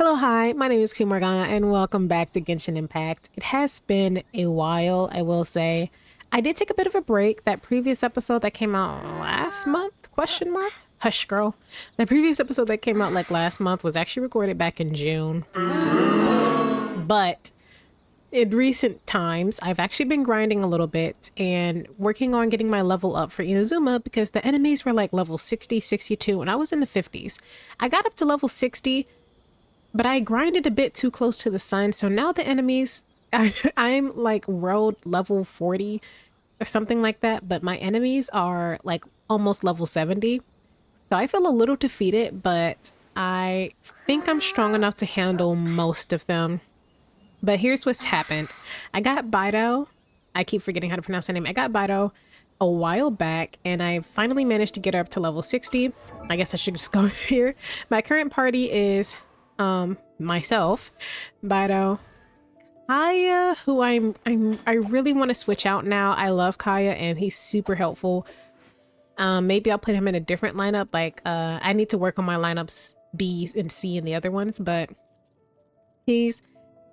Hello, hi, my name is Queen Morgana, and welcome back to Genshin Impact. It has been a while, I will say. I did take a bit of a break. That previous episode that came out last month, question mark? Hush, girl. The previous episode that came out like last month was actually recorded back in June. But in recent times, I've actually been grinding a little bit and working on getting my level up for Inazuma because the enemies were like level 60, 62, and I was in the 50s. I got up to level 60, but I grinded a bit too close to the sun. So now the enemies, I'm like world level 40 or something like that. But my enemies are like almost level 70. So I feel a little defeated, but I think I'm strong enough to handle most of them. But here's what's happened. I got Bido. I keep forgetting how to pronounce her name. I got Bido a while back, and I finally managed to get her up to level 60. I guess I should just go here. My current party is myself, Bido, Kaya, who I really want to switch out now. I love Kaya and he's super helpful. Maybe I'll put him in a different lineup. Like I need to work on my lineups B and C and the other ones, but he's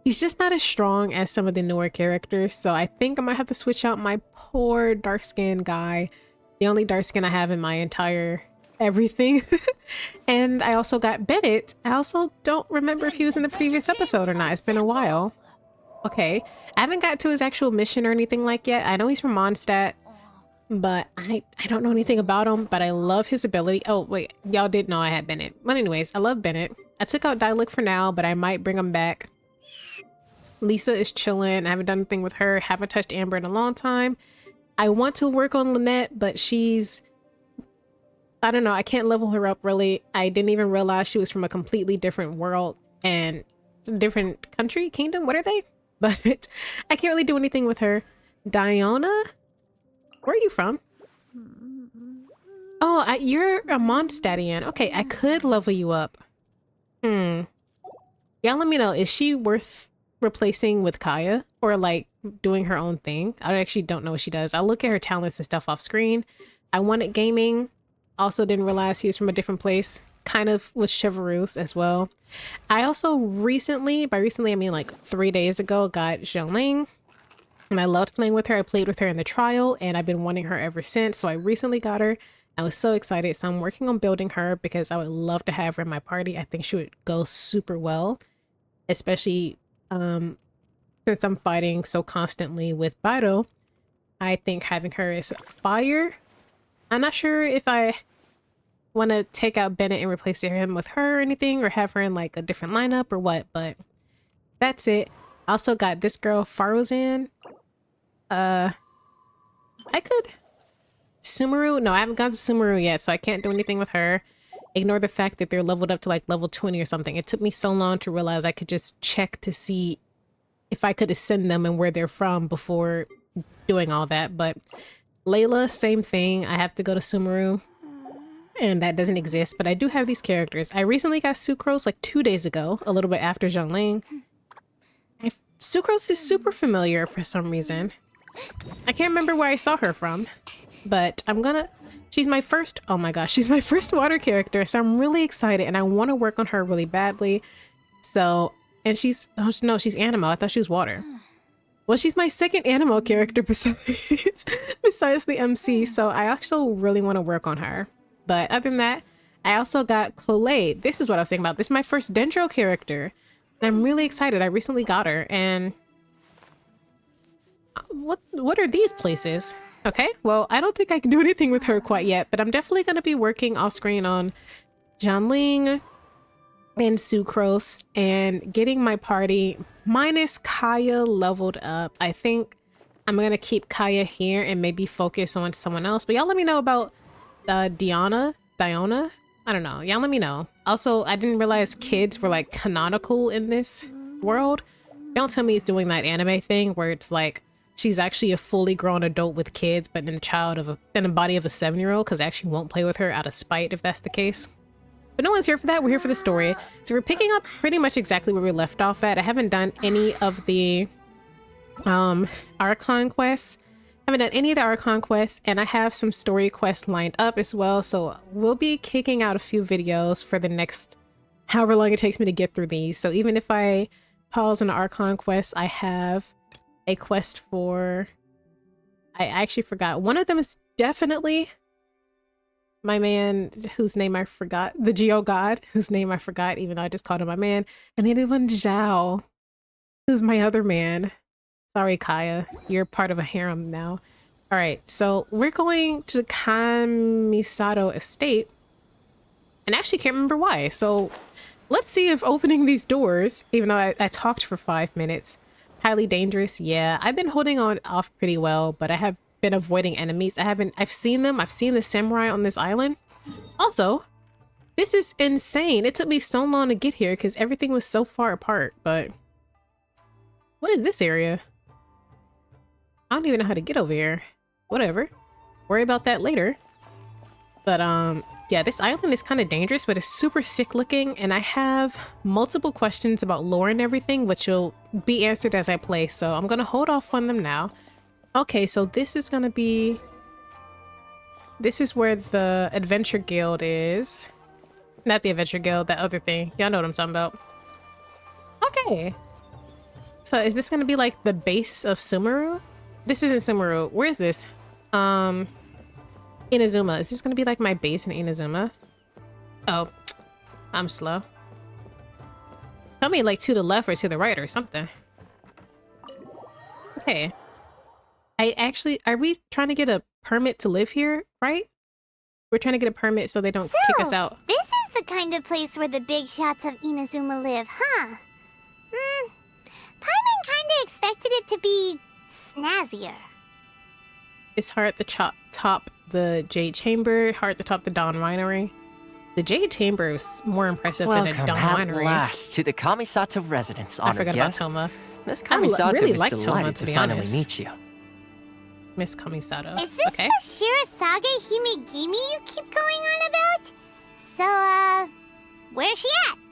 just not as strong as some of the newer characters. So I think I might have to switch out my poor dark skinned guy, the only dark skin I have in my entire everything. And I also got Bennett. I also don't remember if he was in the previous episode or not. It's been a while. Okay, I haven't got to his actual mission or anything like yet. I know he's from Mondstadt, but I don't know anything about him, but I love his ability. Oh wait, y'all did know I had Bennett. But anyways, I love Bennett. I took out Diluc for now, but I might bring him back. Lisa is chilling. I haven't done anything with her. Haven't touched Amber in a long time. I want to work on Lynette, but she's, I don't know, I can't level her up really. I didn't even realize she was from a completely different world and different country, kingdom, what are they? But I can't really do anything with her. Diona? Where are you from? Oh, you're a Mondstadtian. Okay, I could level you up. Y'all let me know. Is she worth replacing with Kaya? Or like doing her own thing? I actually don't know what she does. I'll look at her talents and stuff off screen. I wanted gaming. Also didn't realize he was from a different place. Kind of was chivalrous as well. I also recently, by recently I mean like 3 days ago, got Xiangling. And I loved playing with her. I played with her in the trial and I've been wanting her ever since. So I recently got her. I was so excited. So I'm working on building her because I would love to have her in my party. I think she would go super well, especially since I'm fighting so constantly with Bido. I think having her is fire. I'm not sure if I want to take out Bennett and replace him with her or anything, or have her in like a different lineup or what, but that's it. I also got this girl, Farozan. I could Sumeru. No, I haven't gotten to Sumeru yet, so I can't do anything with her. Ignore the fact that they're leveled up to like level 20 or something. It took me so long to realize I could just check to see if I could ascend them and where they're from before doing all that. But Layla, same thing. I have to go to Sumeru. And that doesn't exist, but I do have these characters. I recently got Sucrose like 2 days ago, a little bit after Xiangling. Sucrose is super familiar for some reason. I can't remember where I saw her from, but she's my first, oh my gosh, she's my first water character, so I'm really excited and I want to work on her really badly. So, and she's, oh no, she's Animo. I thought she was water. Well, she's my second Animo character besides the MC, so I actually really want to work on her. But other than that, I also got Chloe. This is what I was thinking about. This is my first Dendro character. And I'm really excited. I recently got her. And what are these places? Okay, well, I don't think I can do anything with her quite yet. But I'm definitely going to be working off screen on Xiangling and Sucrose. And getting my party minus Kaya leveled up. I think I'm going to keep Kaya here and maybe focus on someone else. But y'all let me know about Diona? I don't know. Y'all let me know. Also, I didn't realize kids were like canonical in this world. Don't tell me it's doing that anime thing where it's like she's actually a fully grown adult with kids, but in the body of a 7-year-old, because I actually won't play with her out of spite if that's the case. But no one's here for that. We're here for the story. So we're picking up pretty much exactly where we left off at. I haven't done any of the Archon quests. Haven't done any of the Archon quests, and I have some story quests lined up as well, so we'll be kicking out a few videos for the next however long it takes me to get through these. So even if I pause on the Archon quest, I have a quest for... I actually forgot. One of them is definitely my man whose name I forgot. The Geo God, whose name I forgot, even though I just called him my man. And the other one, Zhao, who's my other man. Sorry, Kaya. You're part of a harem now. All right, so we're going to the Kamisato estate. And I actually can't remember why. So let's see if opening these doors, even though I talked for 5 minutes, highly dangerous. Yeah, I've been holding on off pretty well, but I have been avoiding enemies. I've seen them. I've seen the samurai on this island. Also, this is insane. It took me so long to get here because everything was so far apart, but what is this area? I don't even know how to get over here. Whatever. Worry about that later. But, yeah, this island is kind of dangerous, but it's super sick looking, and I have multiple questions about lore and everything, which will be answered as I play, so I'm gonna hold off on them now. Okay, so this is gonna be... This is where the Adventure Guild is. Not the Adventure Guild, that other thing. Y'all know what I'm talking about. Okay. So is this gonna be like the base of Sumeru? This isn't Sumeru. Where is this? Inazuma. Is this gonna be like my base in Inazuma? Oh, I'm slow. Tell me like to the left or to the right or something. Okay. Are we trying to get a permit to live here, right? We're trying to get a permit so they don't kick us out. This is the kind of place where the big shots of Inazuma live, huh? Paimon kinda expected it to be snazzier. It's hard to top the Jade Chamber, hard to top the Dawn Winery. The Jade Chamber is more impressive than the Dawn Winery. Welcome at last to the Kamisato residence, honored I forgot guests. about Toma. Miss Kamisato really is like delighted Toma, to be finally honest. meet you. Miss Kamisato. Is this Okay. the Shirasage Himegimi you keep going on about? So, where's she at?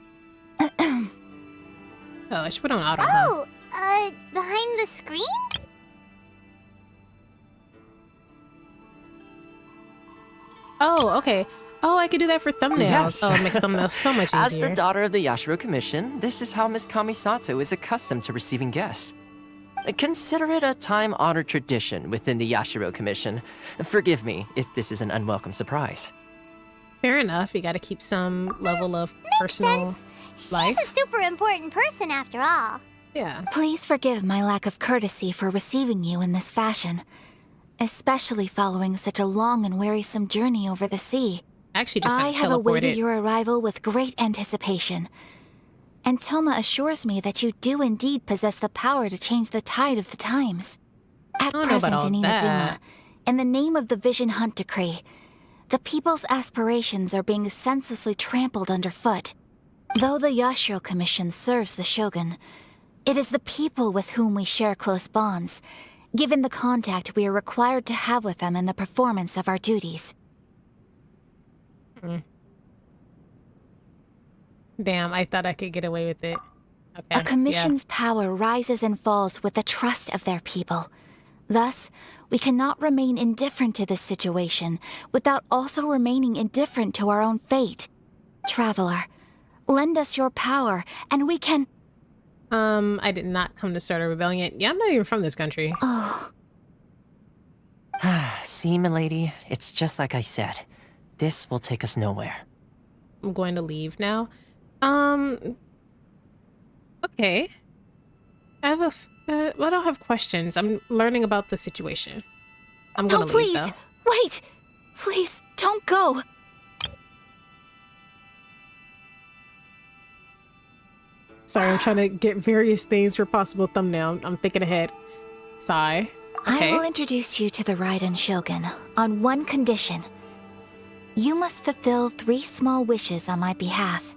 Oh, I should put on auto. Huh? Oh, behind the screen? Oh, okay. Oh, I could do that for thumbnails. Yes. Oh, it makes thumbnails so much As easier. the daughter of the Yashiro Commission, this is how Miss Kamisato is accustomed to receiving guests. Consider it a time-honored tradition within the Yashiro Commission. Forgive me if this is an unwelcome surprise. Fair enough. You got to keep some level of personal life. She's a super important person after all. Yeah. Please forgive my lack of courtesy for receiving you in this fashion, especially following such a long and wearisome journey over the sea. Actually, just I got have awaited teleported. your arrival with great anticipation. And Toma assures me that you do indeed possess the power to change the tide of the times. At don't know about present in all Inazuma, that. in the name of the Vision Hunt Decree, the people's aspirations are being senselessly trampled underfoot. Though the Yashiro Commission serves the Shogun, it is the people with whom we share close bonds, given the contact we are required to have with them in the performance of our duties. Damn, I thought I could get away with it. Okay. A commission's power rises and falls with the trust of their people. Thus, we cannot remain indifferent to this situation without also remaining indifferent to our own fate. Traveler, lend us your power, and we can... I did not come to start a rebellion. Yeah, I'm not even from this country. Oh, See, milady, it's just like I said. This will take us nowhere. I'm going to leave now. Okay. I have I don't have questions. I'm learning about the situation. I'm gonna oh, leave please, though. wait! Please, don't go! Sorry, I'm trying to get various things for possible thumbnail. I'm thinking ahead. Sigh. Okay. I will introduce you to the Raiden Shogun on one condition. You must fulfill 3 small wishes on my behalf.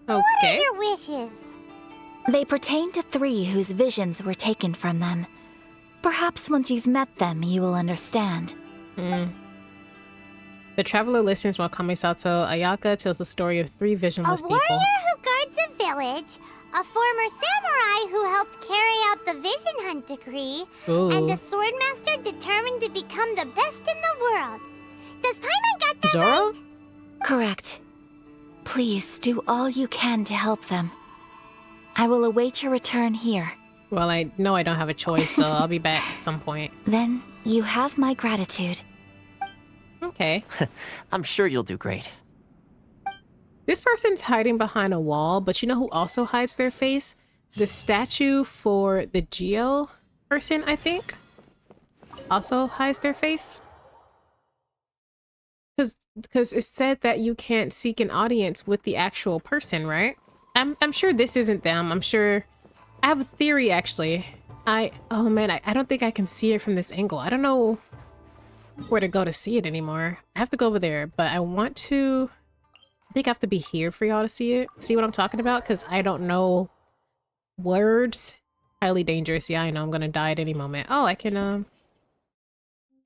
What are Okay. your wishes? They pertain to 3 whose visions were taken from them. Perhaps once you've met them, you will understand. The traveler listens while Kamisato Ayaka tells the story of 3 visionless A people. warrior who guards a village, a former samurai who helped carry out the Vision Hunt Decree, Ooh. and a swordmaster determined to become the best in the world. Does Paimon got that Zoro? right? Correct. Please do all you can to help them. I will await your return here. Well, I know I don't have a choice, so I'll be back at some point. Then you have my gratitude. Okay. I'm sure you'll do great. This person's hiding behind a wall, but you know who also hides their face? The statue for the Geo person, I think, also hides their face. Because it said that you can't seek an audience with the actual person, right? I'm sure this isn't them. I'm sure... I have a theory, actually. Oh man, I don't think I can see it from this angle. I don't know where to go to see it anymore. I have to go over there, but I want to... I think I have to be here for y'all to see it. See what I'm talking about? Because I don't know words. Highly dangerous. Yeah, I know I'm gonna die at any moment. Oh, I can,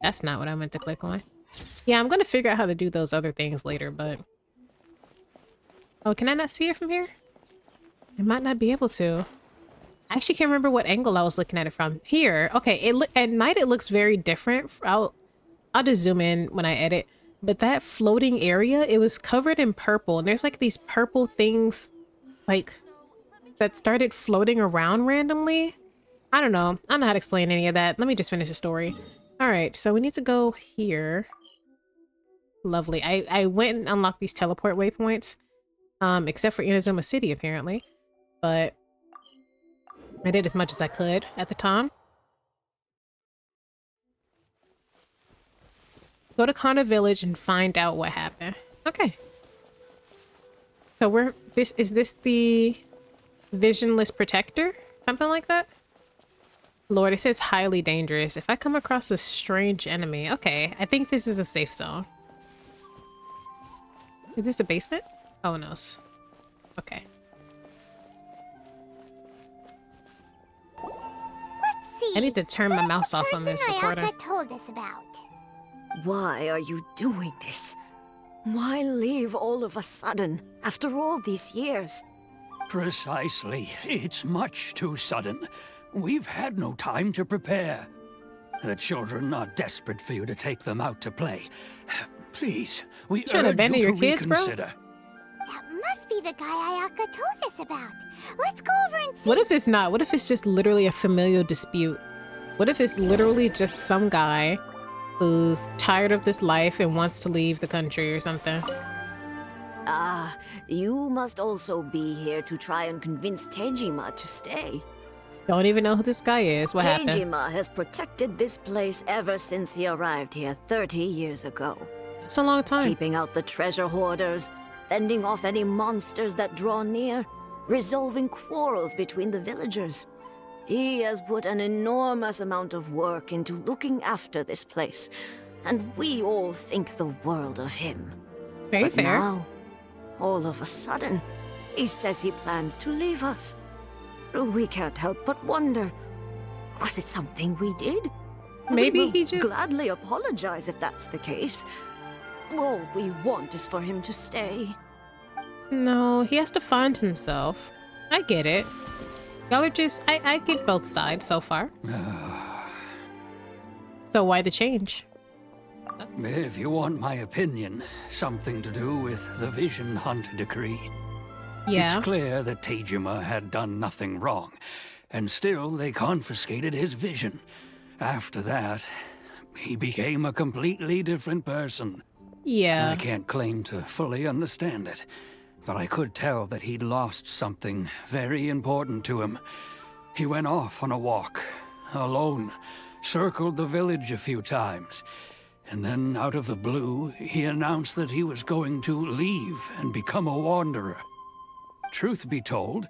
that's not what I meant to click on. Yeah, I'm gonna figure out how to do those other things later, but... Oh, can I not see it from here? I might not be able to. I actually can't remember what angle I was looking at it from. Here. Okay, at night it looks very different. I'll just zoom in when I edit. But that floating area, it was covered in purple. And there's like these purple things like that started floating around randomly. I don't know. I don't know how to explain any of that. Let me just finish the story. All right, so we need to go here. Lovely. I went and unlocked these teleport waypoints. Except for Inazuma City, apparently. But I did as much as I could at the time. Go to Kana Village and find out what happened. Okay. So is this the Visionless Protector? Something like that? Lord, it says highly dangerous. If I come across a strange enemy. Okay, I think this is a safe zone. Is this a basement? Oh, no. Okay. Let's see. I need to turn my mouse off on this recorder. Ayaka told us about. Why are you doing this? Why leave all of a sudden, after all these years? Precisely. It's much too sudden. We've had no time to prepare. The children are desperate for you to take them out to play. Please, we Trying to urge abandon you your to kids, bro? reconsider. That must be the guy Ayaka told us about. Let's go over and see. What if it's not? What if it's just literally a familial dispute? What if it's literally just some guy who's tired of this life and wants to leave the country or something? Ah, you must also be here to try and convince Tejima to stay. Don't even know who this guy is. What happened? Tejima has protected this place ever since he arrived here 30 years ago. It's a long time. Keeping out the treasure hoarders, fending off any monsters that draw near, resolving quarrels between the villagers. He has put an enormous amount of work into looking after this place, and we all think the world of him. Very But fair. now, all of a sudden, he says he plans to leave us. We can't help but wonder, was it something we did? Maybe We will he just... gladly apologize if that's the case. All we want is for him to stay. No, he has to find himself. I get it. Y'all are just... I get both sides so far. So why the change? If you want my opinion, something to do with the Vision Hunt decree. Yeah. It's clear that Tejima had done nothing wrong, and still they confiscated his vision. After that, he became a completely different person. Yeah. I can't claim to fully understand it, but I could tell that he'd lost something very important to him. He went off on a walk, alone, circled the village a few times, and then out of the blue, he announced that he was going to leave and become a wanderer. Truth be told,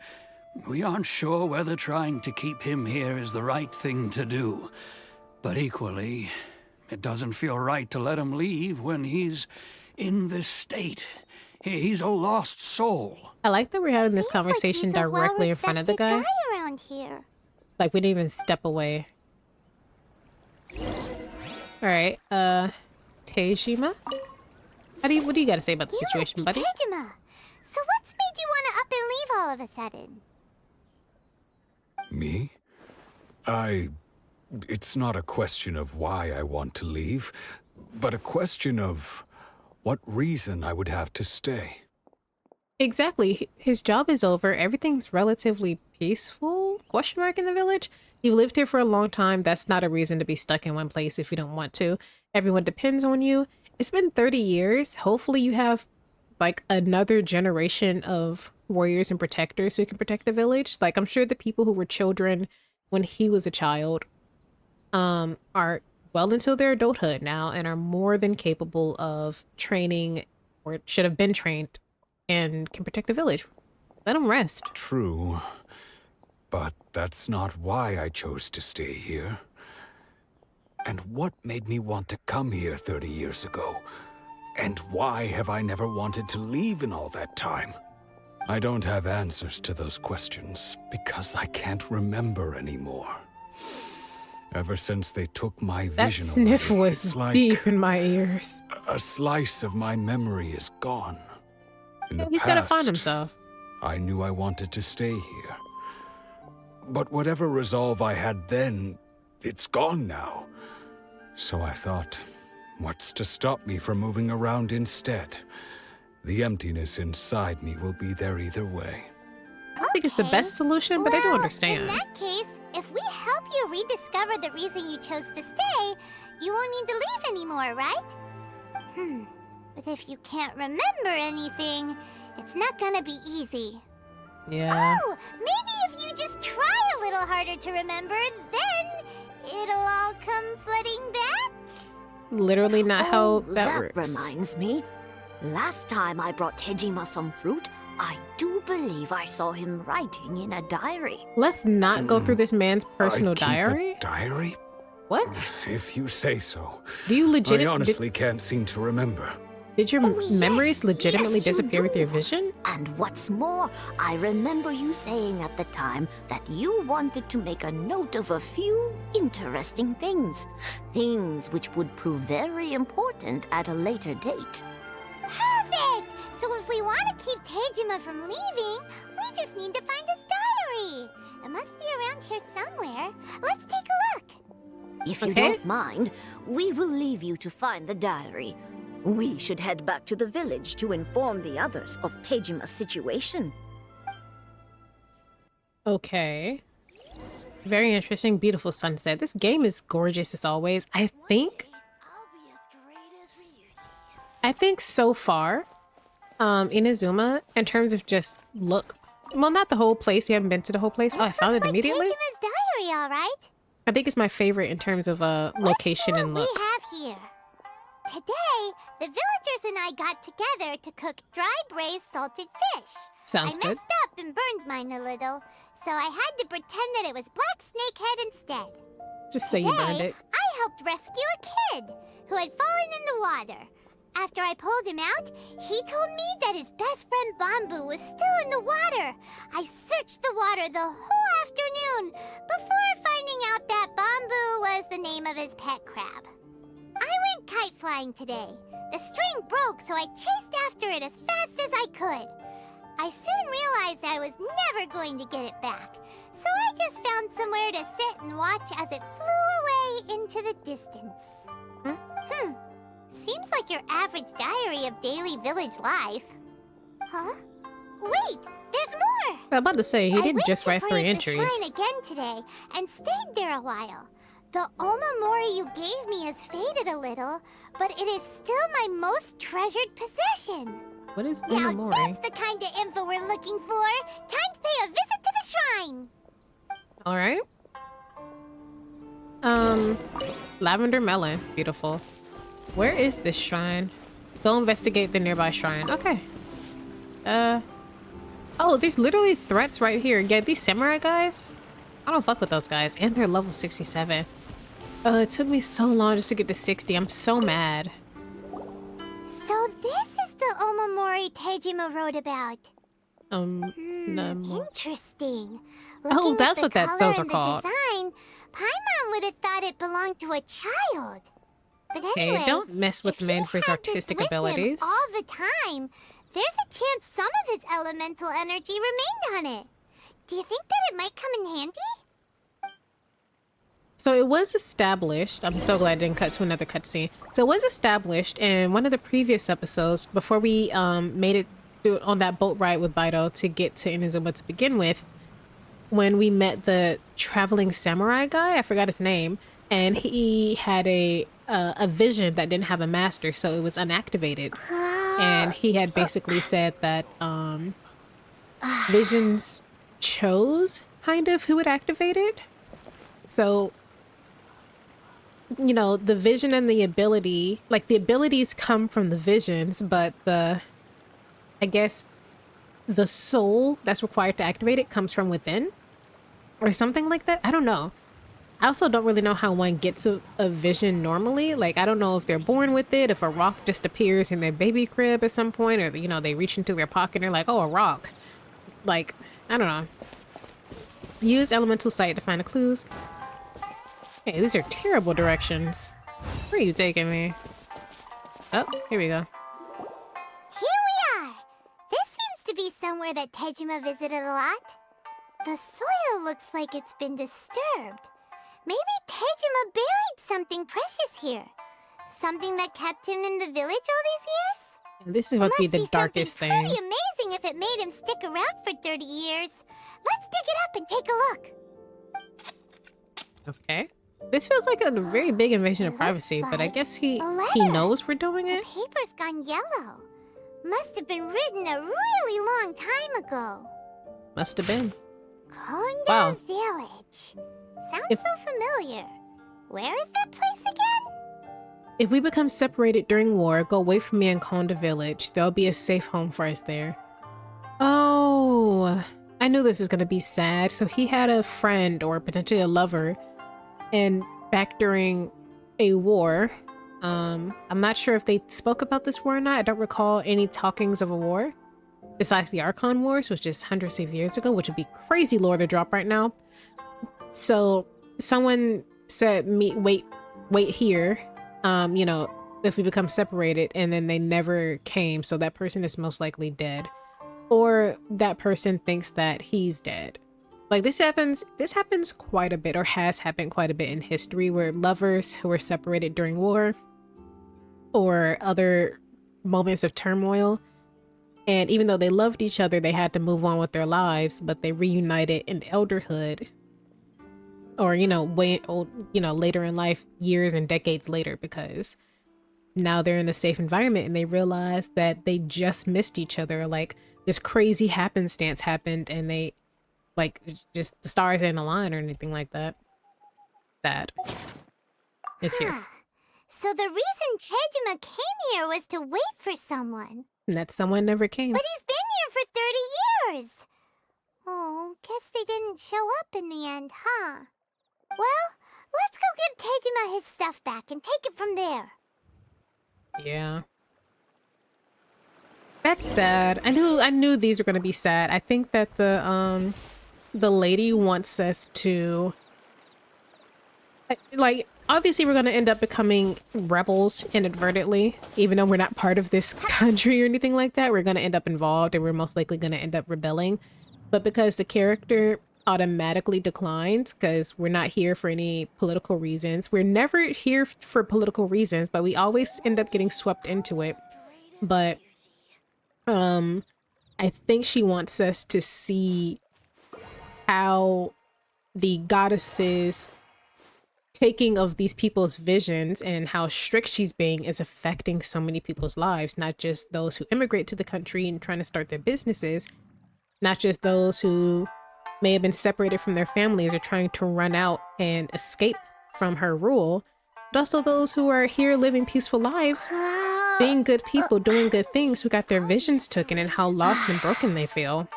we aren't sure whether trying to keep him here is the right thing to do. But equally, it doesn't feel right to let him leave when he's in this state. He's a lost soul. I like that we're having this Seems like conversation he's a directly in front of the guy. well-respected guy around here. Like, we didn't even step away. Alright, Tejima? What do you gotta say about the situation, buddy? Tejima. So what's made you want to up and leave all of a sudden? Me? It's not a question of why I want to leave, but a question of what reason I would have to stay. Exactly. His job is over. Everything's relatively peaceful, question mark, in the village. You've lived here for a long time. That's not a reason to be stuck in one place if you don't want to. Everyone depends on you. It's been 30 years. Hopefully you have like another generation of warriors and protectors who can protect the village. Like I'm sure the people who were children when he was a child are well into their adulthood now and are more than capable of training or should have been trained and can protect the village. Let them rest. True. But that's not why I chose to stay here. And what made me want to come here 30 years ago? And why have I never wanted to leave in all that time? I don't have answers to those questions because I can't remember anymore. Ever since they took my That vision sniff away, was it's like deep in my ears. a slice of my memory is gone. In the He's gotta find past, himself. I knew I wanted to stay here. But whatever resolve I had then, it's gone now. So I thought, what's to stop me from moving around instead? The emptiness inside me will be there either way. I don't think it's the best solution, but I do Well, understand. In that case, if we help you rediscover the reason you chose to stay, you won't need to leave anymore, right? But if you can't remember anything, it's not gonna be easy. Yeah. Oh, maybe if you just try a little harder to remember, then it'll all come flooding back. Literally not how that that works. reminds me. Last time I brought Tejima some fruit, I do believe I saw him writing in a diary. Let's not go through this man's personal I keep diary. a diary? What? If you say so. Do you I legitimately honestly can't seem to remember. did your Oh, memories yes, legitimately yes, you disappear with your do. vision? And what's more, I remember you saying at the time that you wanted to make a note of a few interesting things. Things which would prove very important at a later date. Perfect! So if we want to keep Tejima from leaving, we just need to find his diary. It must be around here somewhere. Let's take a look. If you Okay. don't mind, we will leave you to find the diary. We should head back to the village to inform the others of Tejima's situation. Okay. Very interesting. Beautiful sunset. This game is gorgeous as always. I think so far, Inazuma, in terms of just look, well, not the whole place. You haven't been to the whole place. Oh, I found it Looks like immediately. Tejima's diary, all right. I think it's my favorite in terms of location Let's see and what look. we have here. Today, the villagers and I got together to cook dry braised salted fish. Sounds I good. messed up and burned mine a little, so I had to pretend that it was black snakehead instead. Just say you burned Today, it. I helped rescue a kid who had fallen in the water. After I pulled him out, he told me that his best friend Bamboo was still in the water. I searched the water the whole afternoon before finding out that Bamboo was the name of his pet crab. I went kite flying today. The string broke, so I chased after it as fast as I could. I soon realized I was never going to get it back, so I just found somewhere to sit and watch as it flew away into the distance. Seems like your average diary of daily village life. Huh? Wait, there's more! I'm about to say, he I didn't went just to write pray 3 at the shrine entries. again today and stayed there a while. The Omamori you gave me has faded a little, but it is still my most treasured possession. What is Now Inamori? that's the kind of info we're looking for. Time to pay a visit to the shrine. All right. Lavender melon. Beautiful. Where is this shrine? Go investigate the nearby shrine. Okay. Oh, there's literally threats right here. Yeah, these samurai guys. I don't fuck with those guys. And they're level 67. It took me so long just to get to 60. I'm so mad. So this is the Omamori Tejima wrote about. Interesting. Oh, Looking that's at what the those color are and the called. Design, Paimon would have thought it belonged to a child. But Hey, anyway, don't mess with if the man he for his had this artistic with him abilities. all the time, there's a chance some of his elemental energy remained on it. Do you think that it might come in handy? So it was established. I'm so glad I didn't cut to another cutscene. So it was established in one of the previous episodes before we made it on that boat ride with Baito to get to Inazuma to begin with, when we met the traveling samurai guy, I forgot his name, and he had a vision that didn't have a master, so it was unactivated. And he had basically said that visions chose kind of who would activate it. So, you know, the vision and the ability, like the abilities come from the visions, but I guess the soul that's required to activate it comes from within or something like that. I don't know. I also don't really know how one gets a vision normally. Like, I don't know if they're born with it, if a rock just appears in their baby crib at some point, or, you know, they reach into their pocket and they're like, oh, a rock. Like, I don't know. Use elemental sight to find the clues. Hey, these are terrible directions. Where are you taking me? Oh, here we go. Here we are! This seems to be somewhere that Tejima visited a lot. The soil looks like it's been disturbed. Maybe Tejima buried something precious here. Something that kept him in the village all these years? This is about to be the darkest thing. Pretty amazing if it made him stick around for 30 years. Let's dig it up and take a look. Okay. This feels like a very big invasion of privacy, but I guess he knows we're doing The it. paper's gone yellow. Must have been written a really long time ago. Must have been. Konda Wow. Village. Sounds If- so familiar. Where is that place again? If we become separated during war, go away from me in Konda Village. There'll be a safe home for us there. Oh, I knew this was going to be sad. So he had a friend or potentially a lover, and back during a war, I'm not sure if they spoke about this war or not. I don't recall any talkings of a war besides the Archon Wars, which is hundreds of years ago, which would be crazy lore to drop right now. So someone said, wait here, you know, if we become separated, and then they never came. So that person is most likely dead, or that person thinks that he's dead. Like this happens quite a bit, or has happened quite a bit in history, where lovers who were separated during war or other moments of turmoil, and even though they loved each other, they had to move on with their lives, but they reunited in elderhood, or, you know, later in life, years and decades later, because now they're in a safe environment and they realize that they just missed each other. Like this crazy happenstance happened, and they, like, just the stars didn't align or anything like that. Sad. It's here. So the reason Tejima came here was to wait for someone. And that someone never came. But he's been here for 30 years. Oh, guess they didn't show up in the end, huh? Well, let's go give Tejima his stuff back and take it from there. Yeah. That's sad. I knew these were gonna be sad. I think that the lady wants us to, like, obviously we're gonna end up becoming rebels inadvertently, even though we're not part of this country or anything like that. We're gonna end up involved, and we're most likely gonna end up rebelling. But because the character automatically declines, because we're not here for any political reasons. We're never here for political reasons, but we always end up getting swept into it. But I think she wants us to see how the goddess's taking of these people's visions and how strict she's being is affecting so many people's lives, not just those who immigrate to the country and trying to start their businesses, not just those who may have been separated from their families or trying to run out and escape from her rule, but also those who are here living peaceful lives, being good people, doing good things, who got their visions taken, and how lost and broken they feel.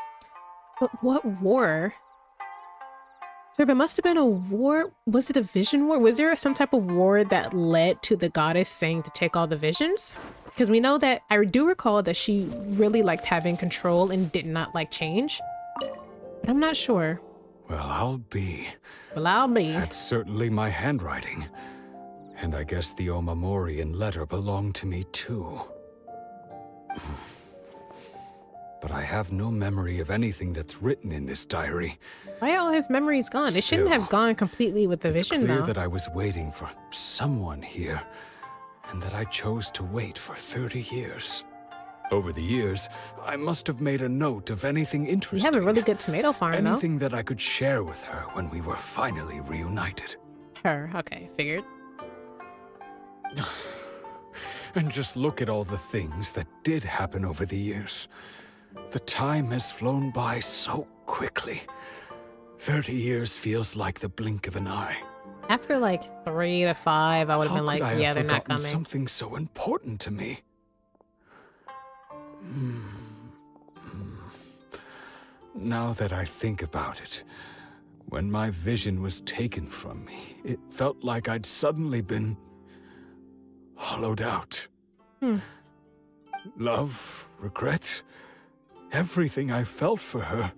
But what war? So there must have been a war. Was it a vision war? Was there some type of war that led to the goddess saying to take all the visions? Because we know that, I do recall that she really liked having control and did not like change. But I'm not sure. Well, I'll be. That's certainly my handwriting. And I guess the Omamorian letter belonged to me too. But I have no memory of anything that's written in this diary. Why are all his memories gone? It shouldn't have gone completely with the It's vision, clear though. that I was waiting for someone here, and that I chose to wait for 30 years. Over the years, I must have made a note of anything You interesting. have a really good tomato farm, though. Anything that I could share with her when we were finally reunited. Her, okay, figured. And just look at all the things that did happen over the years. The time has flown by so quickly. 30 years feels like the blink of an eye. After like 3 to 5, I would have How been like, could I yeah, have they're not forgotten coming. something so important to me? Now that I think about it, when my vision was taken from me, it felt like I'd suddenly been hollowed out. Love, regret, everything I felt for her,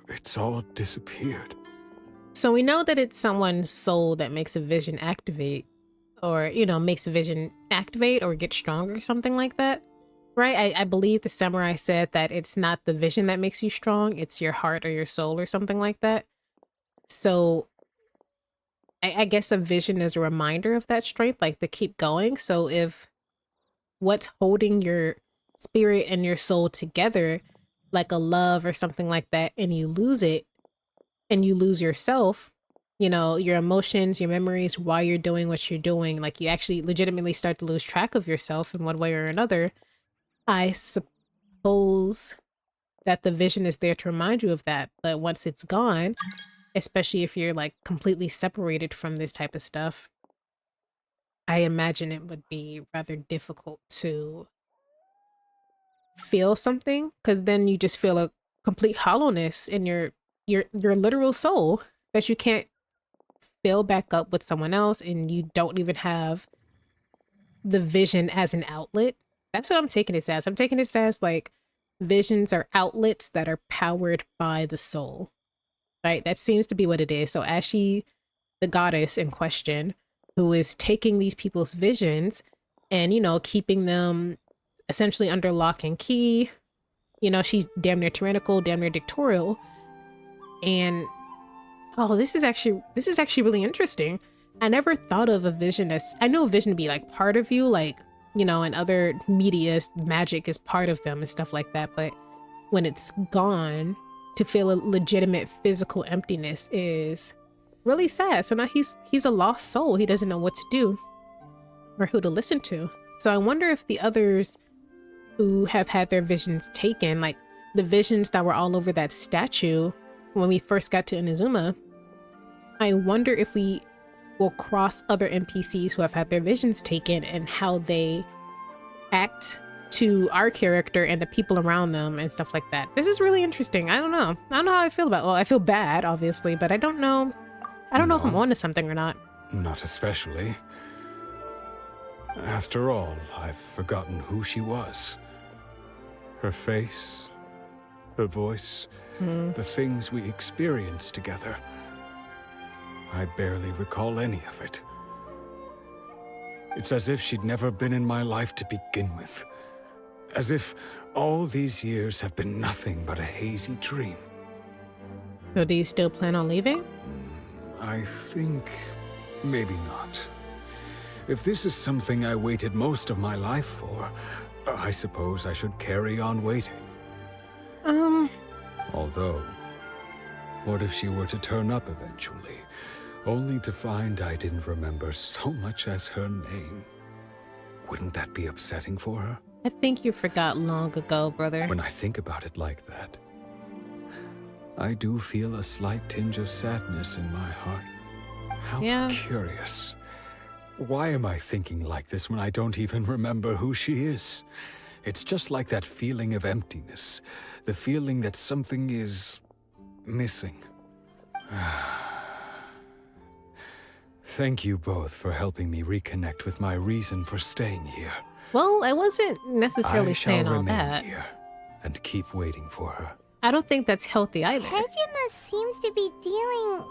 it's all disappeared. So we know that it's someone's soul that makes a vision activate, or, you know, makes a vision activate or get stronger, something like that. Right? I believe the samurai said that it's not the vision that makes you strong, it's your heart or your soul or something like that. So I guess a vision is a reminder of that strength, like to keep going. So if what's holding your spirit and your soul together, like a love or something like that, and you lose it and you lose yourself, you know, your emotions, your memories, why you're doing what you're doing, like you actually legitimately start to lose track of yourself in one way or another. I suppose that the vision is there to remind you of that, but once it's gone, especially if you're like completely separated from this type of stuff, I imagine it would be rather difficult to feel something, because then you just feel a complete hollowness in your literal soul that you can't fill back up with someone else, and you don't even have the vision as an outlet. That's what I'm taking this as. I'm taking this as like visions are outlets that are powered by the soul. Right? That seems to be what it is. So as she, the goddess in question, who is taking these people's visions and, you know, keeping them essentially under lock and key, you know, she's damn near tyrannical, damn near dictatorial. And oh, this is actually really interesting. I never thought of a vision as, I know a vision to be like part of you, like, you know, in other media, magic is part of them and stuff like that. But when it's gone, to feel a legitimate physical emptiness is really sad. So now he's a lost soul. He doesn't know what to do or who to listen to. So I wonder if the others who have had their visions taken, like the visions that were all over that statue when we first got to Inazuma, I wonder if we will cross other NPCs who have had their visions taken and how they act to our character and the people around them and stuff like that. This is really interesting. I don't know how I feel about it. Well, I feel bad, obviously, but I don't know if I'm on to something or not. Not especially. After all, I've forgotten who she was. Her face, her voice, the things we experienced together. I barely recall any of it. It's as if she'd never been in my life to begin with. As if all these years have been nothing but a hazy dream. So do you still plan on leaving? I think maybe not. If this is something I waited most of my life for, I suppose I should carry on waiting. Although, what if she were to turn up eventually, only to find I didn't remember so much as her name? Wouldn't that be upsetting for her? I think you forgot long ago, brother. When I think about it like that, I do feel a slight tinge of sadness in my heart. How curious. Why am I thinking like this when I don't even remember who she is? It's just like that feeling of emptiness, the feeling that something is missing. Thank you both for helping me reconnect with my reason for staying here. Well, I wasn't necessarily saying all I shall remain that. here and keep waiting for her. I don't think that's healthy either. Kejima seems to be dealing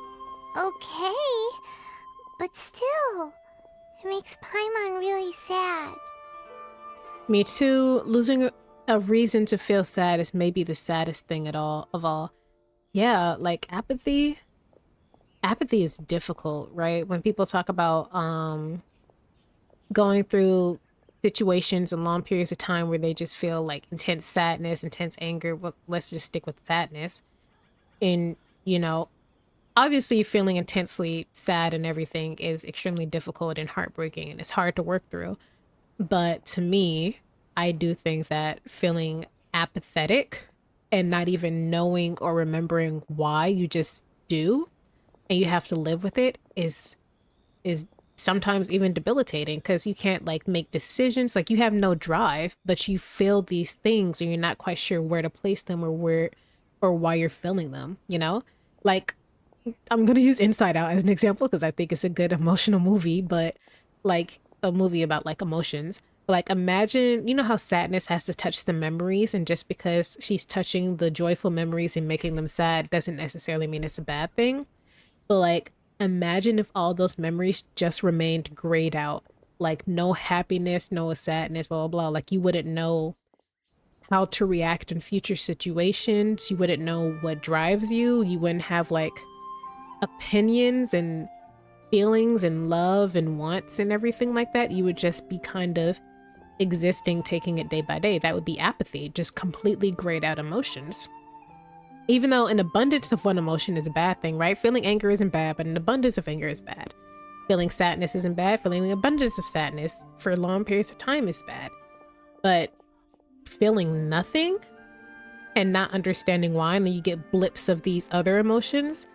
okay, but still, it makes Paimon really sad. Me too. Losing a reason to feel sad is maybe the saddest thing of all. Yeah, like apathy. Apathy is difficult, right? When people talk about going through situations and long periods of time where they just feel like intense sadness, intense anger. Well, let's just stick with sadness. And, you know, obviously feeling intensely sad and everything is extremely difficult and heartbreaking and it's hard to work through. But to me, I do think that feeling apathetic and not even knowing or remembering why, you just do and you have to live with it is sometimes even debilitating, because you can't like make decisions. Like, you have no drive, but you feel these things and you're not quite sure where to place them or why you're feeling them, you know? Like, I'm gonna use Inside Out as an example because I think it's a good emotional movie, but like a movie about like emotions. Like, imagine, you know how sadness has to touch the memories, and just because she's touching the joyful memories and making them sad doesn't necessarily mean it's a bad thing. But like, imagine if all those memories just remained grayed out, like no happiness, no sadness, blah, blah, blah. Like, you wouldn't know how to react in future situations. You wouldn't know what drives you. You wouldn't have like opinions and feelings and love and wants and everything like that. You would just be kind of existing, taking it day by day. That would be apathy, just completely grayed out emotions. Even though an abundance of one emotion is a bad thing, right? Feeling anger isn't bad, but an abundance of anger is bad. Feeling sadness isn't bad. Feeling an abundance of sadness for long periods of time is bad. But feeling nothing and not understanding why, and then you get blips of these other emotions,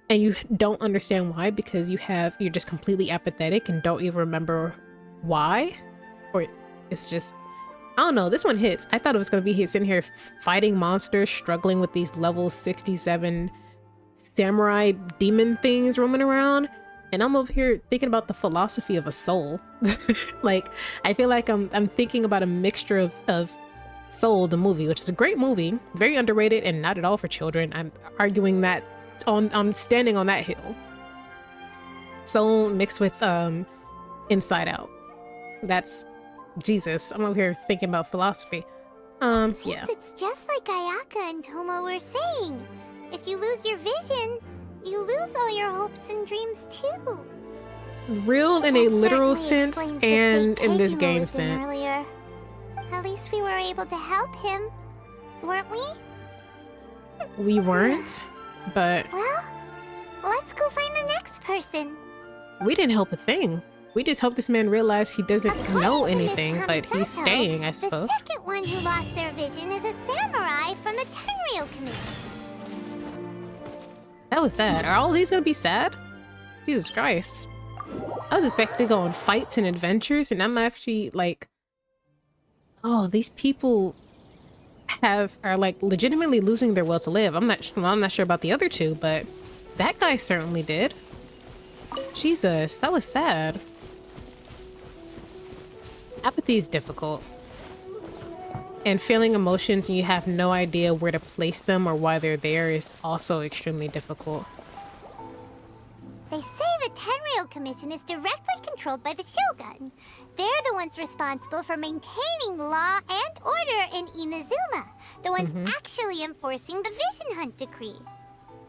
and you don't understand why because you're just completely apathetic and don't even remember why, or it's just, I don't know. This one hits. I thought it was going to be sitting here fighting monsters, struggling with these level 67 samurai demon things roaming around. And I'm over here thinking about the philosophy of a soul. Like, I feel like I'm thinking about a mixture of Soul, the movie, which is a great movie, very underrated and not at all for children. I'm arguing that I'm standing on that hill. Soul mixed with Inside Out. That's Jesus. I'm over here thinking about philosophy. Seems Yeah. it's just like Ayaka and Toma were saying. If you lose your vision, you lose all your hopes and dreams too. Real in a That literal certainly sense explains the and state in this Kagemo game was in sense. earlier. At least we were able to help him, weren't we? We weren't, but Well, let's go find the next person. we didn't help a thing. We just hope this man realized he doesn't According know to Miss anything, but he's Kamisato, staying, I suppose. The second one who lost their vision is a samurai from the Tenryou Commission. That was sad. Are all these gonna be sad? Jesus Christ. I was expecting to go on fights and adventures, and I'm actually like, oh, these people are like legitimately losing their will to live. I'm not sure about the other two, but that guy certainly did. Jesus, that was sad. Apathy is difficult. And feeling emotions and you have no idea where to place them or why they're there is also extremely difficult. They say the Tenryou Commission is directly controlled by the Shogun. They're the ones responsible for maintaining law and order in Inazuma. The ones actually enforcing the Vision Hunt decree.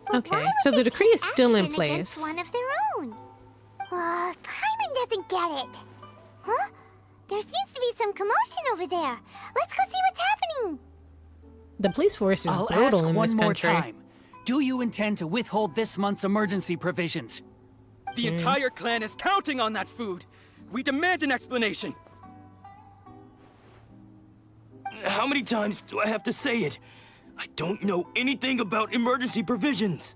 But Okay, why would so the they decree take is still in action against place. one of their own. Paimon doesn't get it. Huh? There seems to be some commotion over there. Let's go see what's happening. The police force is I'll brutal ask in one this more country. time. Do you intend to withhold this month's emergency provisions? The entire clan is counting on that food. We demand an explanation. How many times do I have to say it? I don't know anything about emergency provisions.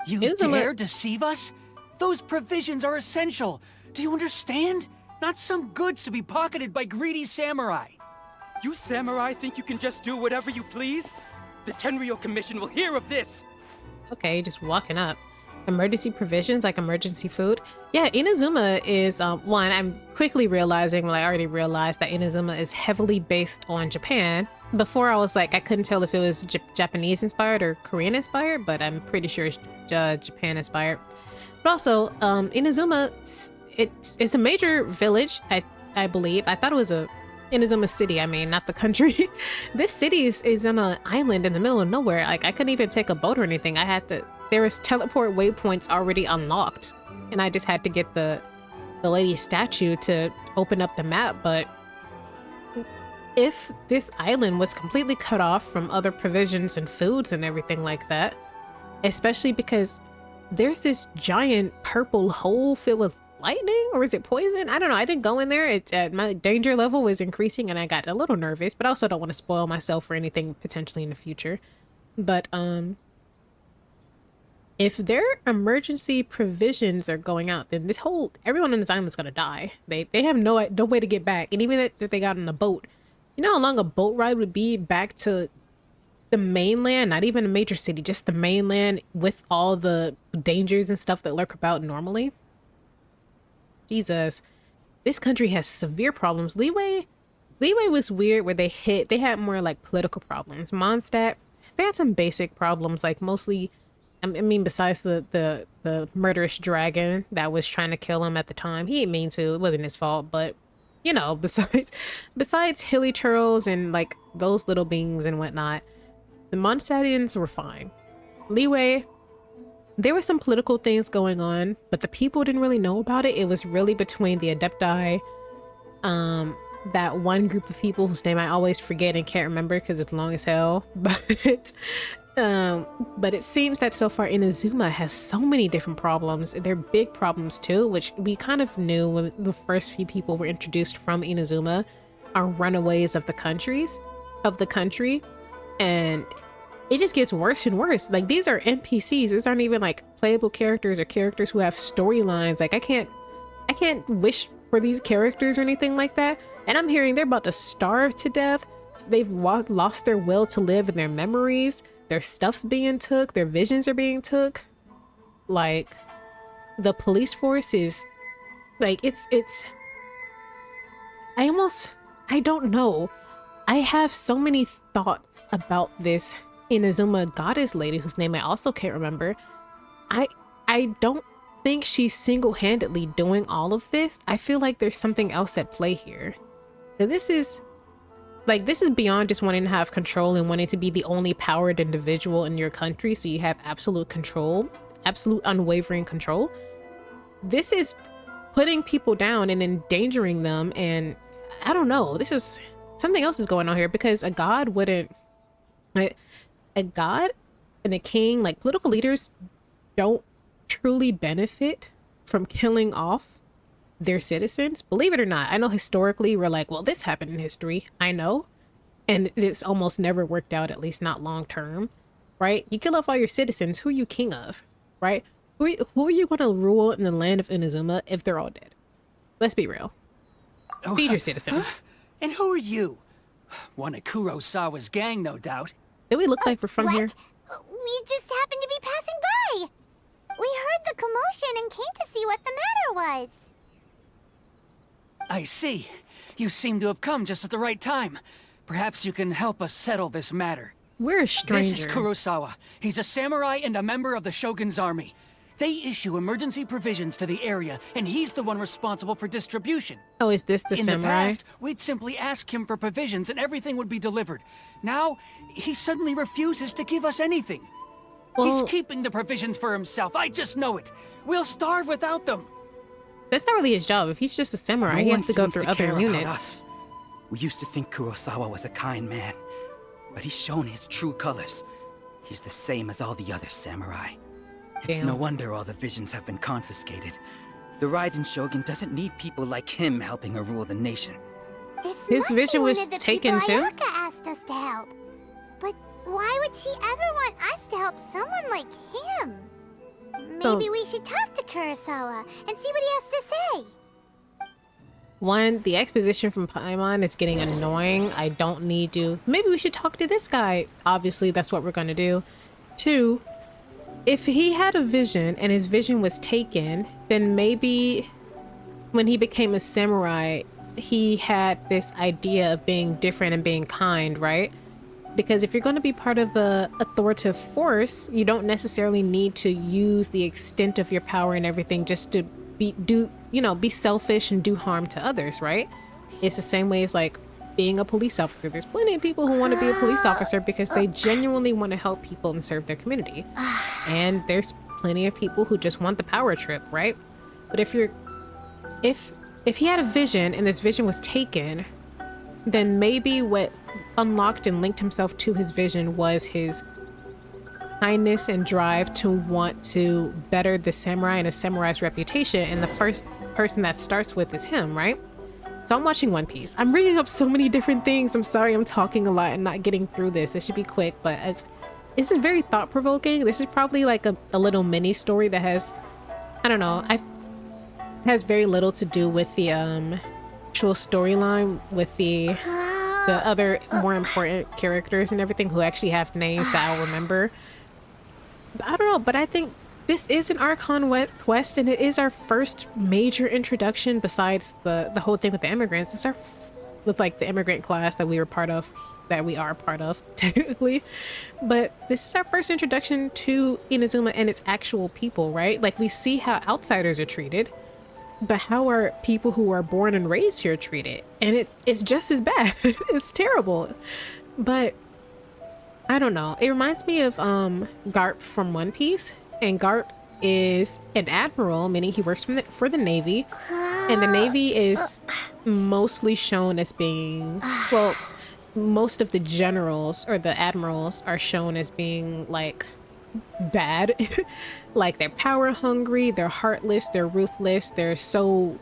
You Isn't dare it- deceive us? Those provisions are essential. Do you understand? Not some goods to be pocketed by greedy samurai. You samurai think you can just do whatever you please? The Tenryou Commission will hear of this. Okay, just walking up. Emergency provisions, like emergency food. Yeah, Inazuma is, one, I'm quickly realizing, well, I already realized that Inazuma is heavily based on Japan. Before I was like, I couldn't tell if it was Japanese inspired or Korean inspired, but I'm pretty sure it's Japan inspired. But also, Inazuma, it's a major village, I believe. I thought it was Inazuma City, I mean, not the country. This city is on an island in the middle of nowhere. Like, I couldn't even take a boat or anything. There was teleport waypoints already unlocked, and I just had to get the lady's statue to open up the map, but if this island was completely cut off from other provisions and foods and everything like that, especially because there's this giant purple hole filled with lightning, or is it poison? I don't know. I didn't go in there. My danger level was increasing and I got a little nervous, but I also don't want to spoil myself for anything potentially in the future. But if their emergency provisions are going out, then everyone on this island is gonna die. They have no way to get back. And even if they got on a boat, you know how long a boat ride would be back to the mainland, not even a major city, just the mainland with all the dangers and stuff that lurk about normally? Jesus, this country has severe problems. Leeway was weird where they had more like political problems. Mondstadt, they had some basic problems, like mostly, I mean, besides the murderous dragon that was trying to kill him at the time. He didn't mean to, it wasn't his fault, but you know, besides hilly turtles and like those little beings and whatnot, the Mondstadtians were fine. Leeway, there were some political things going on, but the people didn't really know about it. It was really between the Adepti, that one group of people whose name I always forget and can't remember because it's long as hell. But it seems that so far Inazuma has so many different problems. They're big problems too, which we kind of knew when the first few people were introduced from Inazuma are runaways of the country, and it just gets worse and worse. Like, these are NPCs. These aren't even like playable characters or characters who have storylines. Like, I can't wish for these characters or anything like that. And I'm hearing they're about to starve to death. They've lost their will to live and their memories. Their stuff's being took. Their visions are being took. Like, the police force is like, I don't know. I have so many thoughts about this Inazuma goddess lady whose name I also can't remember. I don't think she's single-handedly doing all of this. I feel like there's something else at play here. Now, this is beyond just wanting to have control and wanting to be the only powered individual in your country so you have absolute control, absolute unwavering control. This is putting people down and endangering them, and I don't know. This is something else is going on here, because a god and a king, like, political leaders don't truly benefit from killing off their citizens. Believe it or not, I know historically we're like, well, this happened in history. I know. And it's almost never worked out, at least not long term, right? You kill off all your citizens, who are you king of, right? Who are you going to rule in the land of Inazuma if they're all dead? Let's be real. Feed your citizens. And who are you? One of Kurosawa's gang, no doubt. Do we look like we're from here? We just happened to be passing by. We heard the commotion and came to see what the matter was. I see. You seem to have come just at the right time. Perhaps you can help us settle this matter. We're a stranger. This is Kurosawa. He's a samurai and a member of the Shogun's army. They issue emergency provisions to the area, and he's the one responsible for distribution. Oh, is this the samurai? In the past, we'd simply ask him for provisions and everything would be delivered. Now, he suddenly refuses to give us anything. Well, he's keeping the provisions for himself. I just know it. We'll starve without them. That's not really his job. If he's just a samurai, he has to go through other units. We used to think Kurosawa was a kind man, but he's shown his true colors. He's the same as all the other samurai. It's no wonder all the visions have been confiscated. The Raiden Shogun doesn't need people like him helping her rule the nation. His vision was taken too? Ayaka asked us to help. But why would she ever want us to help someone like him? Maybe we should talk to Kurosawa and see what he has to say. One, the exposition from Paimon is getting annoying. I don't need to. Maybe we should talk to this guy. Obviously, that's what we're going to do. Two, if he had a vision and his vision was taken, then maybe when he became a samurai, he had this idea of being different and being kind, right? Because if you're going to be part of a authoritative force, you don't necessarily need to use the extent of your power and everything just to be selfish and do harm to others, right? It's the same way as like being a police officer. There's plenty of people who want to be a police officer because they genuinely want to help people and serve their community. And there's plenty of people who just want the power trip, right? But if he had a vision and this vision was taken, then maybe what unlocked and linked himself to his vision was his kindness and drive to want to better the samurai and a samurai's reputation. And the first person that starts with is him, right? So I'm watching One Piece. I'm bringing up so many different things. I'm sorry I'm talking a lot and not getting through this. It should be quick, but this is very thought-provoking. This is probably like a little mini story that has, I don't know, has very little to do with the actual storyline, with the other more important characters and everything who actually have names that I'll remember. But I don't know, but I think this is an Archon quest, and it is our first major introduction besides the whole thing with the immigrants. It's our with like the immigrant class that we are part of technically, but this is our first introduction to Inazuma and its actual people, right? Like, we see how outsiders are treated, but how are people who are born and raised here treated? And it's just as bad. It's terrible. But I don't know, it reminds me of Garp from One Piece. And Garp is an admiral, meaning he works for the Navy. And the Navy is mostly shown as being, well, most of the generals or the admirals are shown as being like bad. Like, they're power hungry, they're heartless, they're ruthless, they're so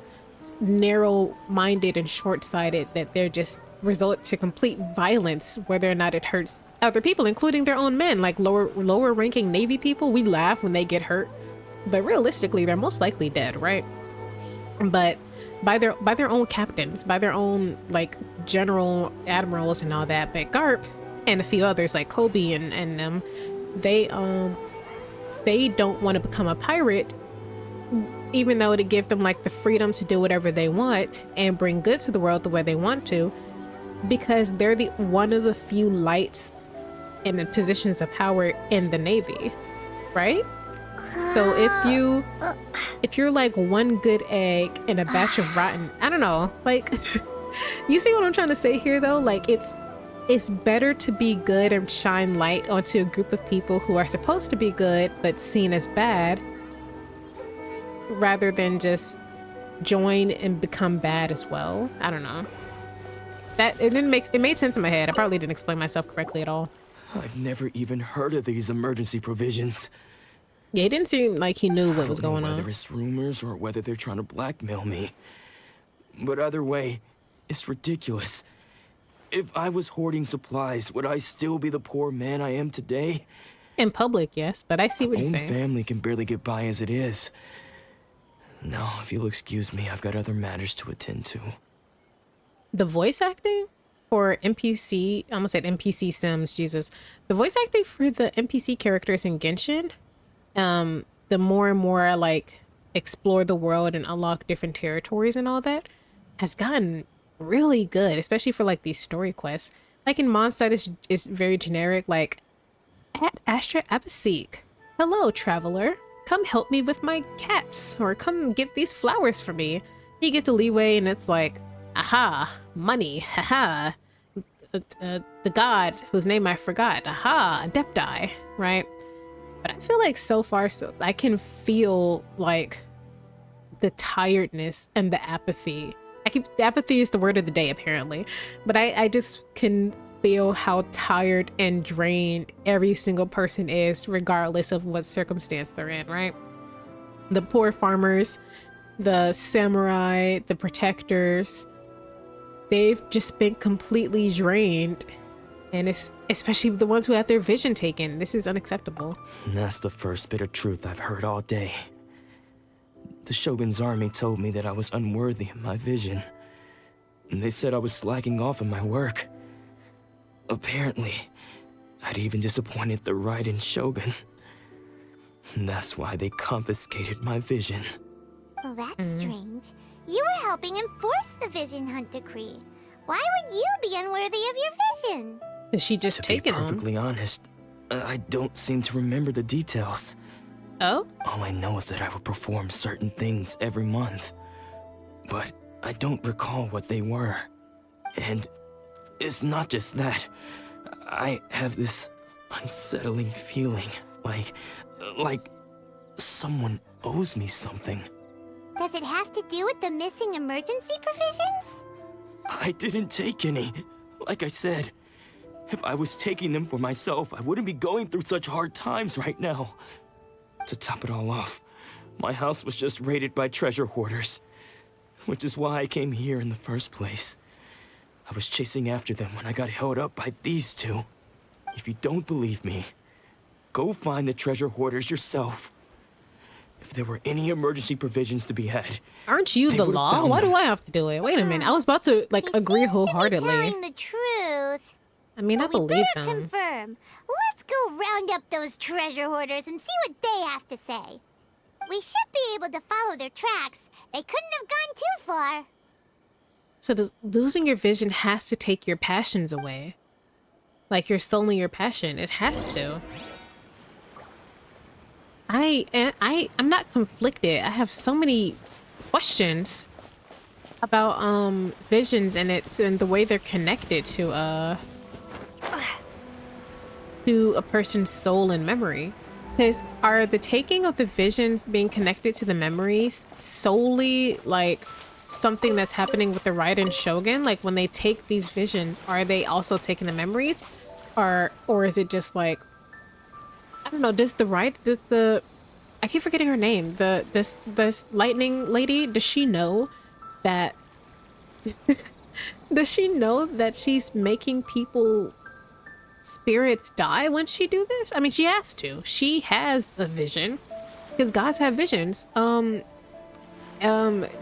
narrow-minded and short-sighted that they're just result to complete violence, whether or not it hurts other people, including their own men. Like lower ranking Navy people, we laugh when they get hurt, but realistically they're most likely dead, right? But by their own captains, by their own like general admirals and all that. But Garp and a few others like Kobe and them, they don't want to become a pirate, even though it gives them like the freedom to do whatever they want and bring good to the world the way they want to, because they're one of the few lights in the positions of power in the Navy, right? So if you're like one good egg in a batch of rotten, I don't know, like, you see what I'm trying to say here though? Like, it's better to be good and shine light onto a group of people who are supposed to be good but seen as bad, rather than just join and become bad as well. I don't know. It made sense in my head. I probably didn't explain myself correctly at all. I've never even heard of these emergency provisions. Yeah, it didn't seem like he knew what was going on. Whether it's rumors or whether they're trying to blackmail me. But either way, it's ridiculous. If I was hoarding supplies, would I still be the poor man I am today? In public, yes, but I see what you're saying. My own family can barely get by as it is. No, if you'll excuse me, I've got other matters to attend to. The voice acting for NPC, I almost said NPC Sims, Jesus. The voice acting for the NPC characters in Genshin, the more and more I like explore the world and unlock different territories and all that, has gotten really good, especially for like these story quests. Like in Mondstadt is very generic, like, at Astra Abaseek, hello traveler, come help me with my cats, or come get these flowers for me. You get the leeway and it's like, aha, money, haha, the god whose name I forgot, aha, Adepti, right? But I feel like so far, I can feel like the tiredness and the apathy. Apathy is the word of the day apparently, but I just can feel how tired and drained every single person is, regardless of what circumstance they're in, right? The poor farmers, the samurai, the protectors, they've just been completely drained. And it's especially the ones who had their vision taken. This is unacceptable. That's the first bit of truth I've heard all day. The Shogun's army told me that I was unworthy of my vision. And they said I was slacking off in my work. Apparently, I'd even disappointed the Raiden Shogun. And that's why they confiscated my vision. Well, that's strange. You were helping enforce the Vision Hunt Decree. Why would you be unworthy of your vision? Is she just taking them? To be perfectly honest, I don't seem to remember the details. Oh? All I know is that I would perform certain things every month. But I don't recall what they were. And it's not just that. I have this unsettling feeling, like someone owes me something. Does it have to do with the missing emergency provisions? I didn't take any. Like I said, if I was taking them for myself, I wouldn't be going through such hard times right now. To top it all off, my house was just raided by treasure hoarders, which is why I came here in the first place. I was chasing after them when I got held up by these two. If you don't believe me, go find the treasure hoarders yourself. If there were any emergency provisions to be had, Aren't you they the would've law? found Why them. do I have to do it? Wait a minute. I was about to like He agree seems to be wholeheartedly. telling the truth. I mean, I But we believe better him. confirm. Let's go round up those treasure hoarders and see what they have to say. We should be able to follow their tracks. They couldn't have gone too far. So losing your vision has to take your passions away. Like you're stolen your passion. It has to. I'm not conflicted. I have so many questions about visions and the way they're connected to a person's soul and memory. Because are the taking of the visions being connected to the memories solely like something that's happening with the Raiden Shogun? Like when they take these visions, are they also taking the memories? Or is it just like, I don't know, does the I keep forgetting her name. This lightning lady, does she know that does she know that she's making people spirits die when she do this? I mean, she has to. She has a vision. Because gods have visions.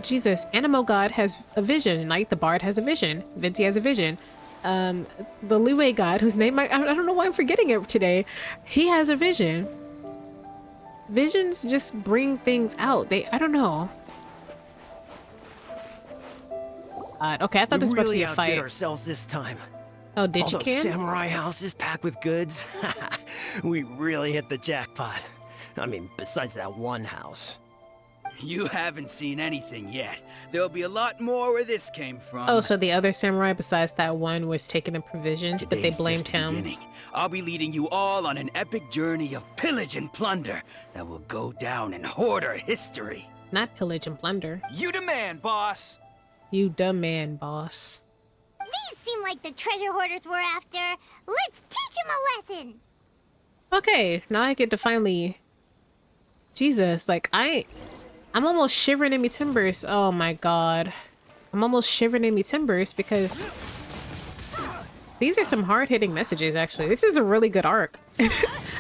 Jesus, Animo God has a vision. Like the Bard has a vision. Vinci has a vision. The Liwei God, whose name I don't know why I'm forgetting it today. He has a vision. Visions just bring things out. I don't know. Okay, I thought this was about to be a fight. ourselves this time. Oh, did All you those can? samurai houses packed with goods. We really hit the jackpot. I mean, besides that one house. You haven't seen anything yet. There'll be a lot more where this came from. Oh, so the other samurai besides that one was taking the provisions, but they Today's blamed just the him. beginning. I'll be leading you all on an epic journey of pillage and plunder that will go down in hoarder history. Not pillage and plunder. You demand, boss. You dumb man, boss. These seem like the treasure hoarders we're after. Let's teach them a lesson. Okay, now I get to finally... Jesus, like I'm almost shivering in me timbers. Oh my god. I'm almost shivering in me timbers because... These are some hard-hitting messages, actually. This is a really good arc.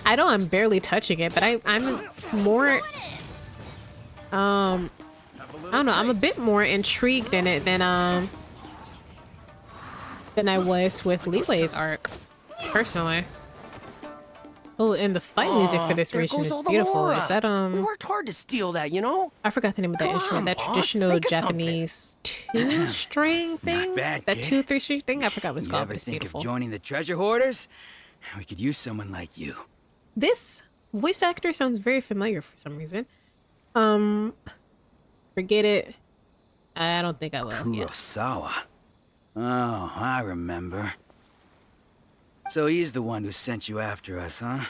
I know I'm barely touching it, but I'm more... I don't know, I'm a bit more intrigued in it than I was with Liwei's arc, personally. Oh, and the fight music for this There region goes is all the beautiful. Mora. Is that We worked hard to steal that, you know? I forgot the name of that Come instrument. on, That boss, traditional think of something. Japanese two-string thing? bad, That kid. 2-3 string thing? I forgot what it's You called, ever but it's think beautiful. of joining the treasure hoarders? We could use someone like you. This voice actor sounds very familiar for some reason. Forget it. I don't think I will. Yeah. Kurosawa. Oh, I remember. So he's the one who sent you after us, huh?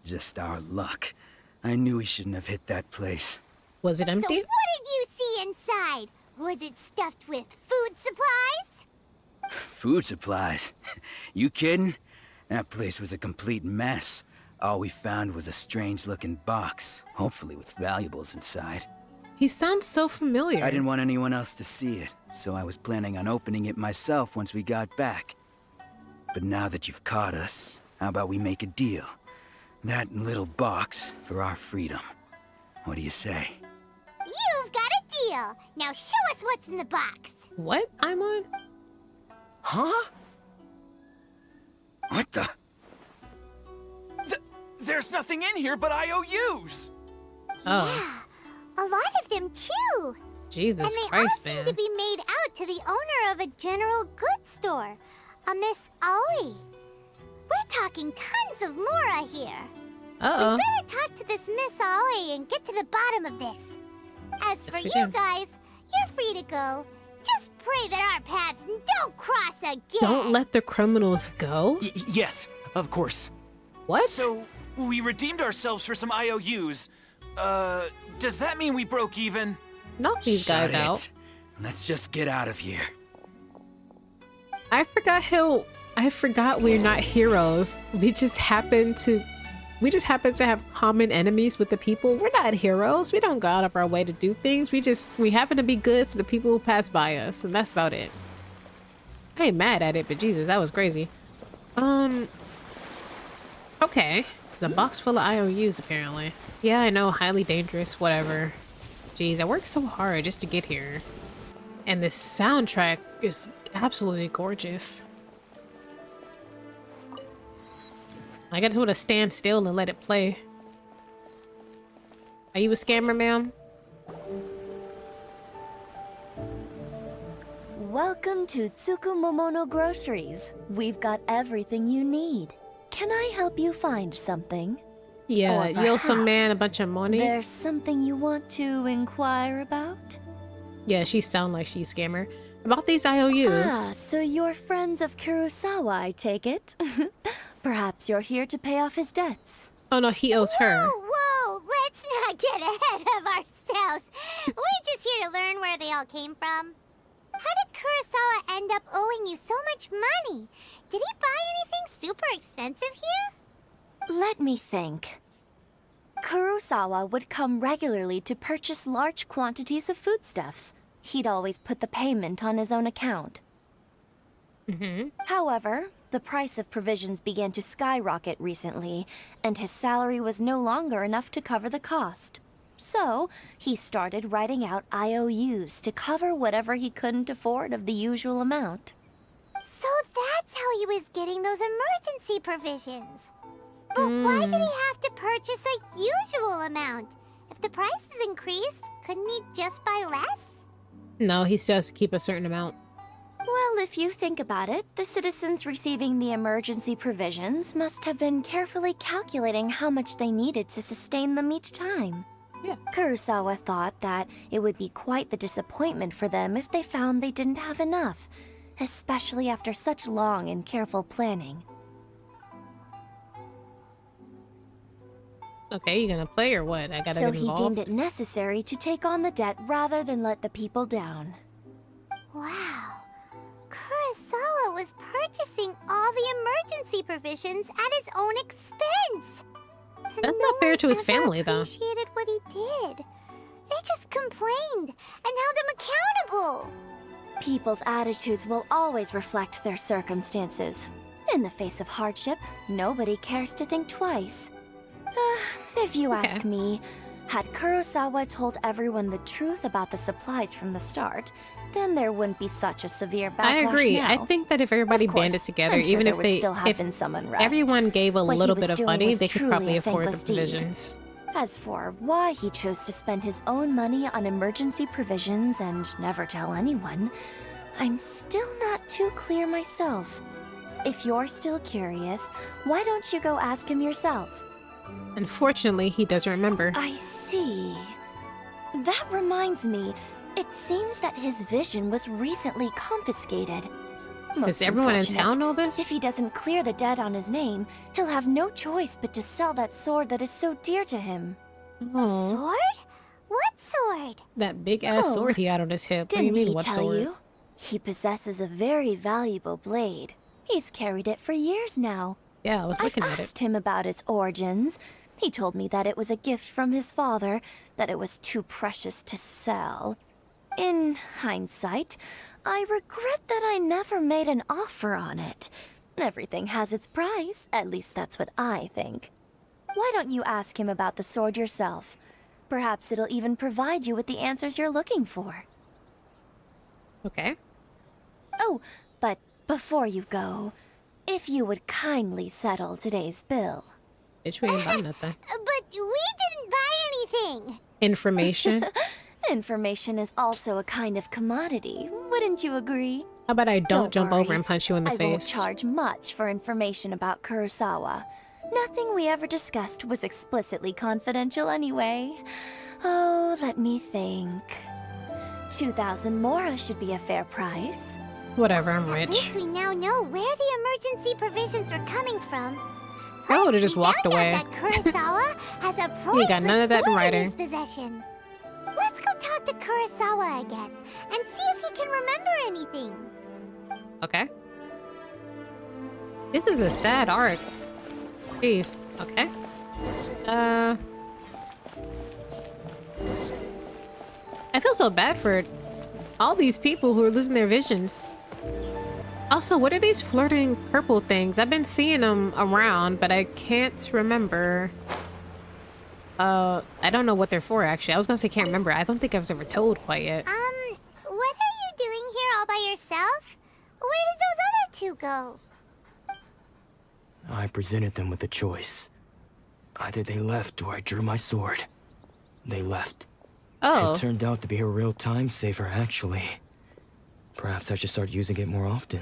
Just our luck. I knew he shouldn't have hit that place. Was it So empty? what did you see inside? Was it stuffed with food supplies? Food supplies? You kidding? That place was a complete mess. All we found was a strange-looking box, hopefully with valuables inside. He sounds so familiar. I didn't want anyone else to see it, so I was planning on opening it myself once we got back. But now that you've caught us, how about we make a deal? That little box for our freedom. What do you say? You've got a deal. Now show us what's in the box. What I'm on? Huh? What the? There's nothing in here but IOUs. Oh, A lot of them too. Jesus And they all Christ, seem man. to be made out to the owner of a general goods store, a Miss Aoi. We're talking tons of Mora here. Uh-oh. We better talk to this Miss Aoi and get to the bottom of this. As for Yes, we you do. guys, you're free to go. Just pray that our paths don't cross again. Don't let the criminals go? Yes, of course. What? So, we redeemed ourselves for some IOUs. Does that mean we broke even? Knock these guys Shut out. it. Let's just get out of here. I forgot we're not heroes. We just happen to have common enemies with the people. We're not heroes. We don't go out of our way to do things. We happen to be good to the people who pass by us, and that's about it. I ain't mad at it, but Jesus, that was crazy. Okay. There's a box full of IOUs, apparently. Yeah, I know, highly dangerous, whatever. Jeez, I worked so hard just to get here. And this soundtrack is absolutely gorgeous. I just want to stand still and let it play. Are you a scammer, ma'am? Welcome to Tsukumomono Groceries. We've got everything you need. Can I help you find something? Yeah, Or you owe some man a perhaps bunch of money. There's something you want to inquire about? Yeah, she sound like she's a scammer. About these IOUs. Ah, so you're friends of Kurosawa, I take it? Perhaps you're here to pay off his debts. Oh no, he owes her. Whoa, let's not get ahead of ourselves. We're just here to learn where they all came from. How did Kurosawa end up owing you so much money? Did he buy anything super expensive here? Let me think. Kurosawa would come regularly to purchase large quantities of foodstuffs. He'd always put the payment on his own account. However, the price of provisions began to skyrocket recently, and his salary was no longer enough to cover the cost. So, he started writing out IOUs to cover whatever he couldn't afford of the usual amount. So that's how he was getting those emergency provisions. But why did he have to purchase a usual amount? If the prices increased, couldn't he just buy less? No, he still has to keep a certain amount. Well, if you think about it, the citizens receiving the emergency provisions must have been carefully calculating how much they needed to sustain them each time. Yeah. Kurosawa thought that it would be quite the disappointment for them if they found they didn't have enough, especially after such long and careful planning. Okay, you gonna play or what? I gotta So get he involved. deemed it necessary to take on the debt rather than let the people down. Wow. Kurosawa was purchasing all the emergency provisions at his own expense. And That's no not fair one to his ever family, though. appreciated what he did. They just complained and held him accountable. People's attitudes will always reflect their circumstances. In the face of hardship, nobody cares to think twice. If you ask me, had Kurosawa told everyone the truth about the supplies from the start, then there wouldn't be such a severe backlash. I agree. now. I think that if everybody Of course, banded together, I'm sure even there if would they, still have if been some unrest. everyone gave a What he little was bit of doing money, was they could truly probably a afford the thankless deed. provisions. As for why he chose to spend his own money on emergency provisions and never tell anyone, I'm still not too clear myself. If you're still curious, why don't you go ask him yourself? Unfortunately, he doesn't remember. I see. That reminds me, it seems that his vision was recently confiscated. Does Most everyone in unfortunate. town know this? If he doesn't clear the debt on his name, he'll have no choice but to sell that sword that is so dear to him. Oh, Sword? What sword? that big ass Oh, sword he had on his hip. What do you Didn't mean, he what tell sword? you? He possesses a very valuable blade. He's carried it for years now. Yeah, I was looking I've at it. asked him about its origins. He told me that it was a gift from his father, that it was too precious to sell. In hindsight, I regret that I never made an offer on it. Everything has its price, at least that's what I think. Why don't you ask him about the sword yourself? Perhaps it'll even provide you with the answers you're looking for. Okay. Oh, but before you go, if you would kindly settle today's bill. Bitch, we ain't buying nothing. But we didn't buy anything. Information? Information is also a kind of commodity, wouldn't you agree? How about I don't jump worry. over and punch you in the I won't face? charge much for information about Kurosawa. Nothing we ever discussed was explicitly confidential anyway. Oh, let me think. 2,000 mora should be a fair price. Whatever, I'm At rich. least we now know where the emergency provisions are coming from. I would've Plus, just we walked found away. out that Kurosawa has a You got none of that in priceless sword writing. his possession. Let's go talk to Kurosawa again and see if he can remember anything. Okay. This is a sad arc. Jeez. Okay. I feel so bad for all these people who are losing their visions. Also, what are these flirting purple things? I've been seeing them around, but I can't remember. I don't know what they're for, actually. I was gonna say can't remember. I don't think I was ever told quite yet. What are you doing here all by yourself? Where did those other two go? I presented them with a choice. Either they left or I drew my sword. They left. Oh. It turned out to be a real time saver, actually. Perhaps I should start using it more often.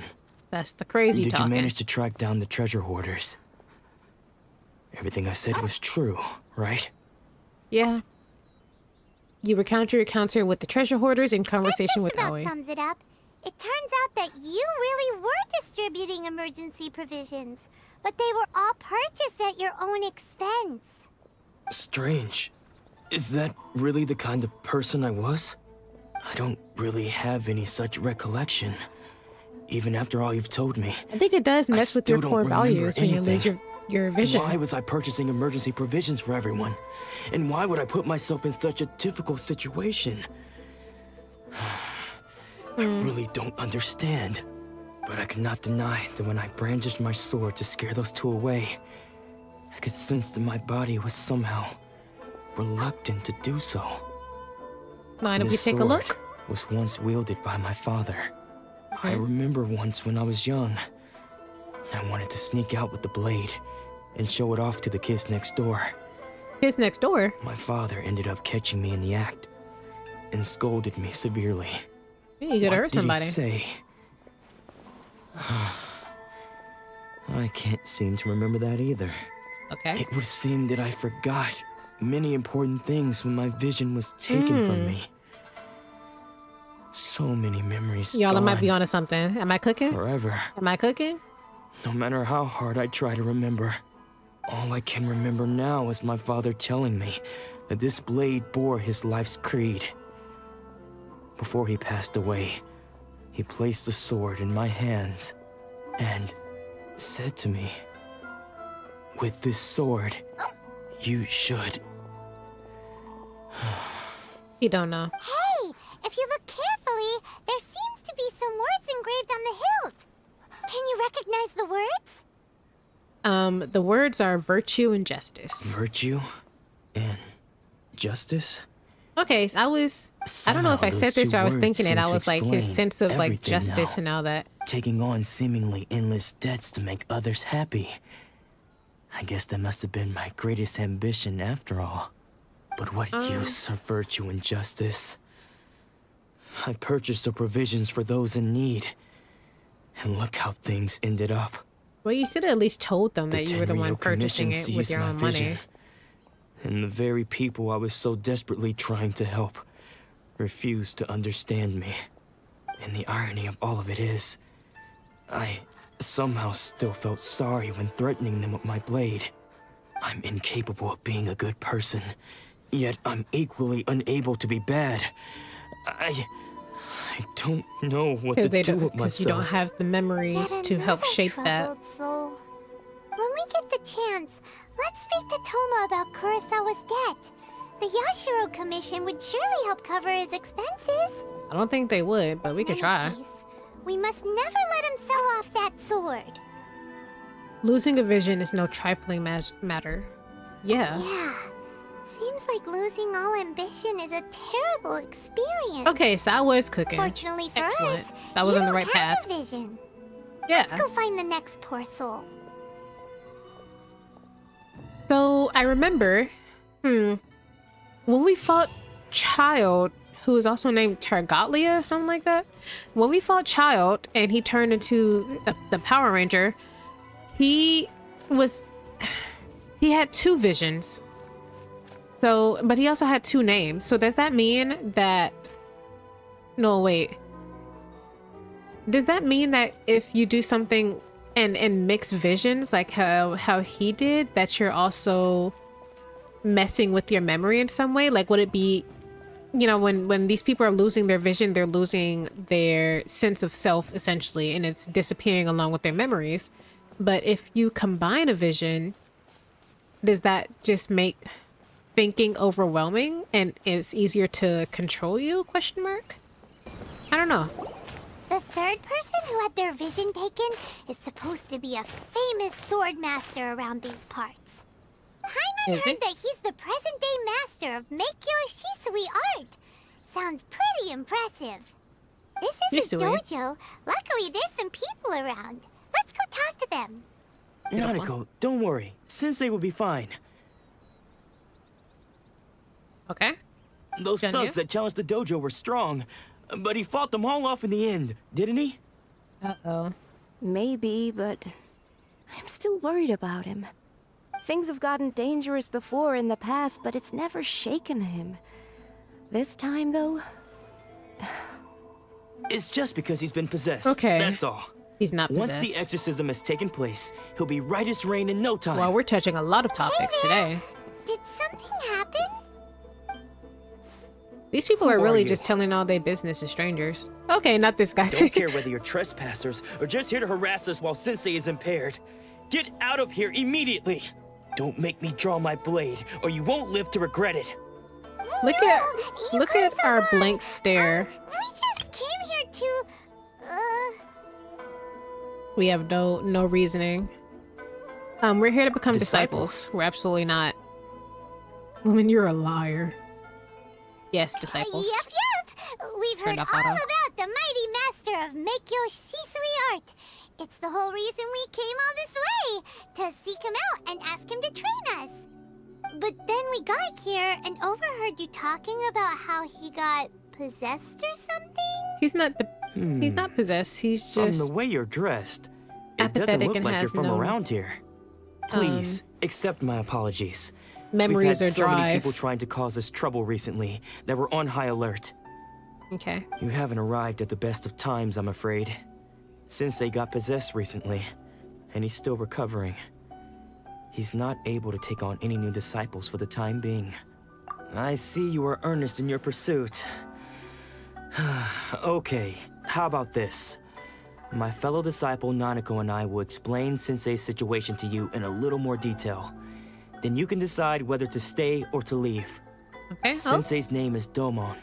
That's the crazy Did talking. you manage to track down the treasure hoarders? Everything I said was true, right? Yeah. You recount your encounter with the treasure hoarders in conversation with That just Aoi. about sums it up. It turns out that you really were distributing emergency provisions, but they were all purchased at your own expense. Strange. Is that really the kind of person I was? I don't really have any such recollection. Even after all you've told me. I think it does mess with your still core don't remember values when you lose anything. your vision. Why was I purchasing emergency provisions for everyone? And why would I put myself in such a difficult situation? I really don't understand. But I could not deny that when I brandished my sword to scare those two away, I could sense that my body was somehow reluctant to do so. Mind if we This take a sword look? was once wielded by my father. I remember once when I was young, I wanted to sneak out with the blade and show it off to the kids next door. Kids next door? My father ended up catching me in the act and scolded me severely. Yeah, you could hurt somebody. What did he say? I can't seem to remember that either. Okay. It would seem that I forgot many important things when my vision was taken from me. So many memories Y'all, I might be gone onto something. Am I cooking? forever. Am I cooking? No matter how hard I try to remember, all I can remember now is my father telling me that this blade bore his life's creed. Before he passed away, he placed the sword in my hands and said to me, "With this sword, you should..." You don't know. Hey, if you look carefully, there seems to be some words engraved on the hilt. Can you recognize the words? The words are virtue and justice. Virtue and justice? Okay, so I don't know if I Somehow said those this two or I was words thinking it. seem I to was like his explain sense of like everything justice now. and all that. Taking on seemingly endless debts to make others happy. I guess that must have been my greatest ambition after all. But what use of virtue and justice? I purchased the provisions for those in need. And look how things ended up. Well, you could have at least told them that you were the one Tenryou purchasing Commission it with seized your my own money. vision. And the very people I was so desperately trying to help refused to understand me. And the irony of all of it is, I somehow still felt sorry when threatening them with my blade. I'm incapable of being a good person, yet I'm equally unable to be bad. I don't know what to do with Because you don't myself. have the memories Yet to help another shape that. troubled soul. When we get the chance, let's speak to Toma about Kurosawa's debt. The Yashiro Commission would surely help cover his expenses. I don't think they would, but we could In try. any case, we must never let him sell off that sword. Losing a vision is no trifling matter. Yeah. Yeah. Seems like losing all ambition is a terrible experience. Okay, so I was cooking. Fortunately for Excellent. us, I was you on the don't right have path. a vision. Yeah. Let's go find the next poor soul. So I remember, when we fought Child, who was also named Targatlia, something like that. When we fought Child and he turned into the Power Ranger, he had two visions. So, but he also had two names. So does that mean that? No, wait. Does that mean that if you do something and mix visions like how he did, that you're also messing with your memory in some way? Like, would it be, you know, when these people are losing their vision, they're losing their sense of self essentially, and it's disappearing along with their memories. But if you combine a vision, does that just make thinking overwhelming and it's easier to control you? Question mark. I don't know. The third person who had their vision taken is supposed to be a famous sword master around these parts. Paimon Is he? heard that he's the present-day master of Meikyo Shisui art. Sounds pretty impressive. This is a Shisui. dojo. Luckily, there's some people around. Let's go talk to them. Nanako, don't worry. Sensei will be fine. Okay. Those Genju? thugs that challenged the dojo were strong, but he fought them all off in the end, didn't he? Uh-oh. Maybe, but I'm still worried about him. Things have gotten dangerous before in the past, but it's never shaken him. This time, though, It's just because he's been possessed. Okay. That's all. He's not Once possessed. the exorcism has taken place, he'll be right as rain in no time. Well, we're touching a lot of topics today. Did something happen? These people Who are are really you? just telling all their business to strangers. Okay, not this guy. Don't care whether you're trespassers or just here to harass us while Sensei is impaired. Get out of here immediately! Don't make me draw my blade, or you won't live to regret it. Look No, at you look could've at our survived. blank stare. We just came here to... We have no reasoning. We're here to become disciples. Disciples? We're absolutely not. Woman, you're a liar. Yes, disciples. Yep. We've Turned heard off all auto. about the mighty master of Meikyo Shisui art. It's the whole reason we came all this way, to seek him out and ask him to train us. But then we got here and overheard you talking about how he got possessed or something? He's not he's not possessed. He's From just the way you're dressed, it doesn't apathetic look and like you're has from no around here. Please, accept my apologies. memories We've or had so many drive. people trying to cause us trouble recently that we're on high alert. Okay. You haven't arrived at the best of times, I'm afraid. Sensei got possessed recently, and he's still recovering. He's not able to take on any new disciples for the time being. I see you are earnest in your pursuit. Okay, how about this? My fellow disciple Nanako and I will explain Sensei's situation to you in a little more detail. Then you can decide whether to stay or to leave. Okay. Oh, Sensei's name is Domon,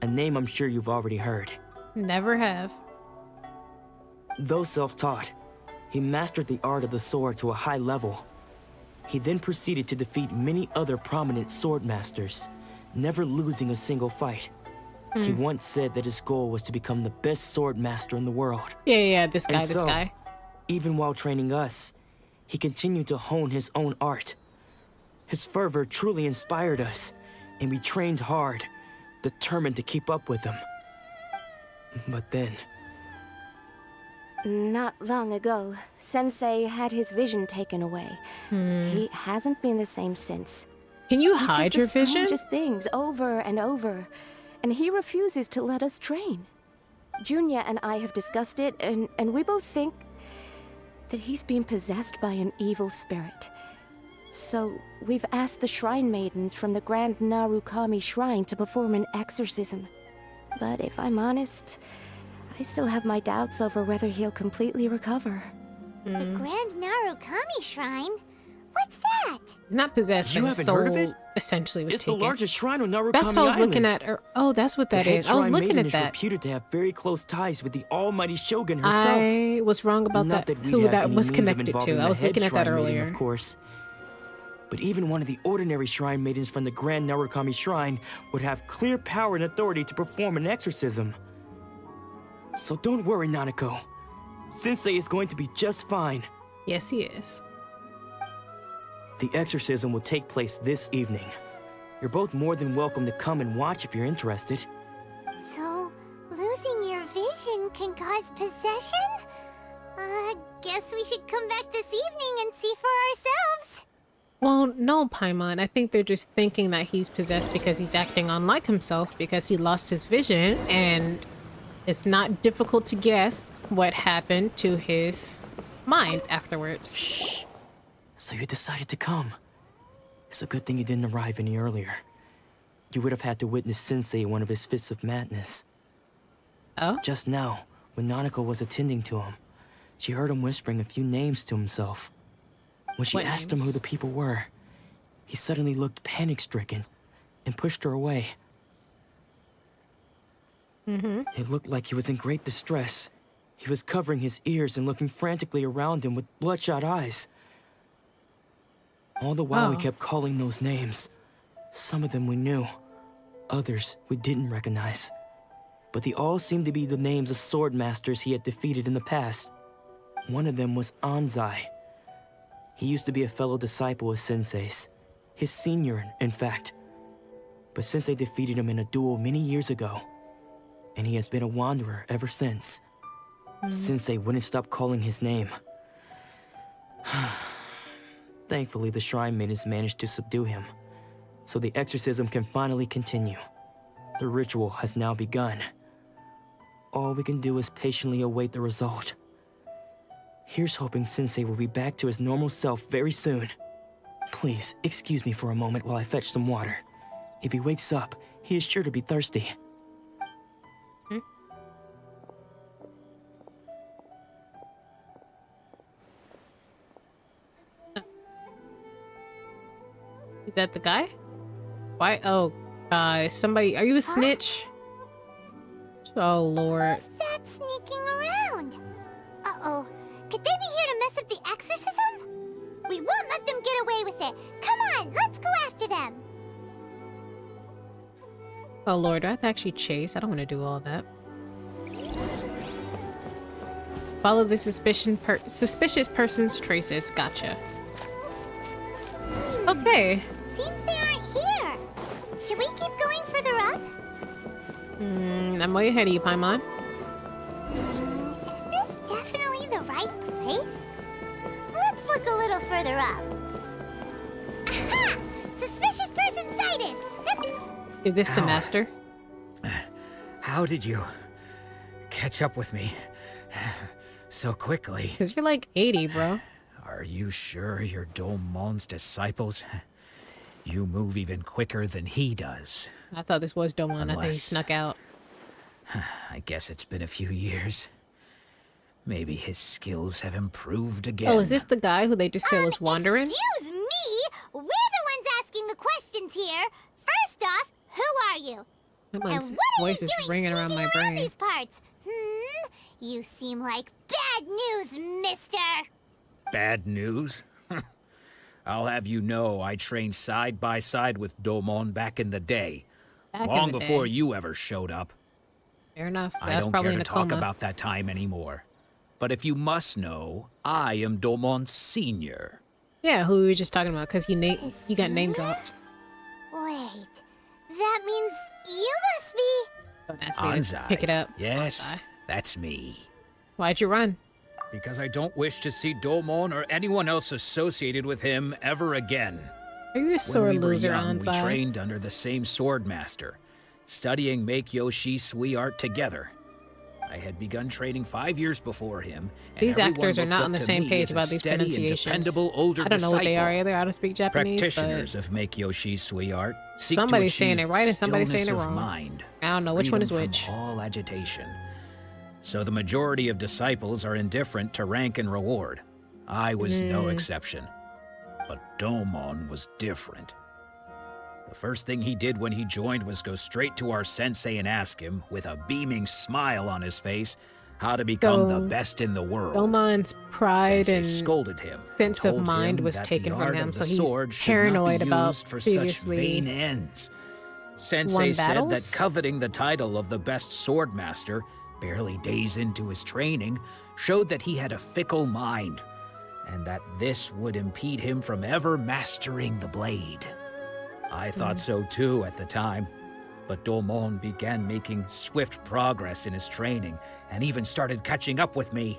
a name I'm sure you've already heard. never have. Though self-taught, he mastered the art of the sword to a high level. He then proceeded to defeat many other prominent sword masters, never losing a single fight. He once said that his goal was to become the best sword master in the world. Yeah, this guy, And this so, guy. Even while training us, he continued to hone his own art. His fervor truly inspired us, and we trained hard, determined to keep up with him. But then, not long ago, Sensei had his vision taken away. He hasn't been the same since. Can you He hide says your the vision? strangest things over and over, and he refuses to let us train. Junya and I have discussed it, and we both think that he's being possessed by an evil spirit. So we've asked the shrine maidens from the Grand Narukami Shrine to perform an exorcism. But if I'm honest, I still have my doubts over whether he'll completely recover. The Grand Narukami Shrine? What's that? He's not possessed, You but his haven't soul heard of it? essentially was it's taken. the largest shrine on Narukami That's what I was looking Island. at. Oh, that's what that The head is. I was shrine looking maiden at is that. reputed to have very close ties with the almighty shogun herself. I was wrong about Not that. that we'd Who have that any was means of connected involving to. I the was head looking at that shrine maiden, earlier. of course. But even one of the ordinary shrine maidens from the Grand Narukami Shrine would have clear power and authority to perform an exorcism. So don't worry, Nanako. Sensei is going to be just fine. Yes, he is. The exorcism will take place this evening. You're both more than welcome to come and watch if you're interested. So, losing your vision can cause possession? Guess we should come back this evening and see for ourselves. Well, no, Paimon. I think they're just thinking that he's possessed because he's acting unlike himself because he lost his vision, and it's not difficult to guess what happened to his mind afterwards. Shh. So you decided to come. It's a good thing you didn't arrive any earlier. You would have had to witness Sensei in one of his fits of madness. Oh? Just now, when Nanako was attending to him, She heard him whispering a few names to himself. When she asked him who the people were, he suddenly looked panic-stricken and pushed her away. It looked like he was in great distress. He was covering his ears and looking frantically around him with bloodshot eyes. All the while, he kept calling those names. Some of them we knew, others we didn't recognize. But they all seemed to be the names of sword masters he had defeated in the past. One of them was Anzai. He used to be a fellow disciple of Sensei's, his senior, in fact. But Sensei defeated him in a duel many years ago, and he has been a wanderer ever since. Sensei wouldn't stop calling his name. Thankfully, the shrine maidens managed to subdue him, so the exorcism can finally continue. The ritual has now begun. All we can do is patiently await the result. Here's hoping Sensei will be back to his normal self very soon. Please, excuse me for a moment while I fetch some water. If he wakes up, he is sure to be thirsty. Is that the guy? Why? Oh, somebody. Are you a snitch? Oh, Lord. Who's that sneaking around? Uh-oh. Could they be here to mess up the exorcism? We won't let them get away with it. Come on, let's go after them. Oh, Lord. Do I have to actually chase? I don't want to do all that. Follow the suspicious person's traces. Gotcha. Okay. Seems they aren't here. Should we keep going further up? I'm way ahead of you, Paimon. Is this definitely the right place? Let's look a little further up. Aha! Suspicious person sighted! Is this the master? How did you catch up with me so quickly? Because you're like 80, bro. Are you sure you're Domon's disciples? You move even quicker than he does. I thought this was Domon. I think he snuck out. I guess it's been a few years. Maybe his skills have improved again. Oh, is this the guy who they just said was wandering? Excuse me! We're the ones asking the questions here. First off, who are you? That And man's what are voice you is doing ringing around sneaking my around brain. these parts? You seem like bad news, mister. Bad news? I'll have you know I trained side by side with Domon back in the day. Long before you ever showed up. Fair enough. I That's don't probably care in to a talk coma. about that time anymore. But if you must know, I am Domon's senior. Yeah, who we were just talking about, because you got name dropped. Wait, that means you must be... Don't ask me to Anzai. pick it up. Yes, Anzai. that's me. Why'd you run? Because I don't wish to see Domon or anyone else associated with him ever again. Are you a sore when we loser, were young, Anzai? we trained under the same sword master, studying Make-Yoshi Sui art together. I had begun training 5 years before him, and These everyone actors are looked not up on the to same me page as a about these steady and pronunciations. dependable older I don't know what they disciple. are either. I don't speak Japanese, Practitioners but of Make-Yoshi Sui art seek somebody's to saying achieve it right and somebody's saying it stillness wrong. of mind, I don't know which one is freedom which. from all agitation. So the majority of disciples are indifferent to rank and reward. I was no exception. But Domon was different. The first thing he did when he joined was go straight to our sensei and ask him, with a beaming smile on his face, how to become the best in the world. Domon's pride Sensei and scolded him, sense of told mind him was that taken the from art him, of so the he's sword should not be paranoid about used for such previously vain ends. Sensei won said battles? that coveting the title of the best sword master, barely days into his training, showed that he had a fickle mind, and that this would impede him from ever mastering the blade. I thought so too at the time, but Domon began making swift progress in his training, and even started catching up with me.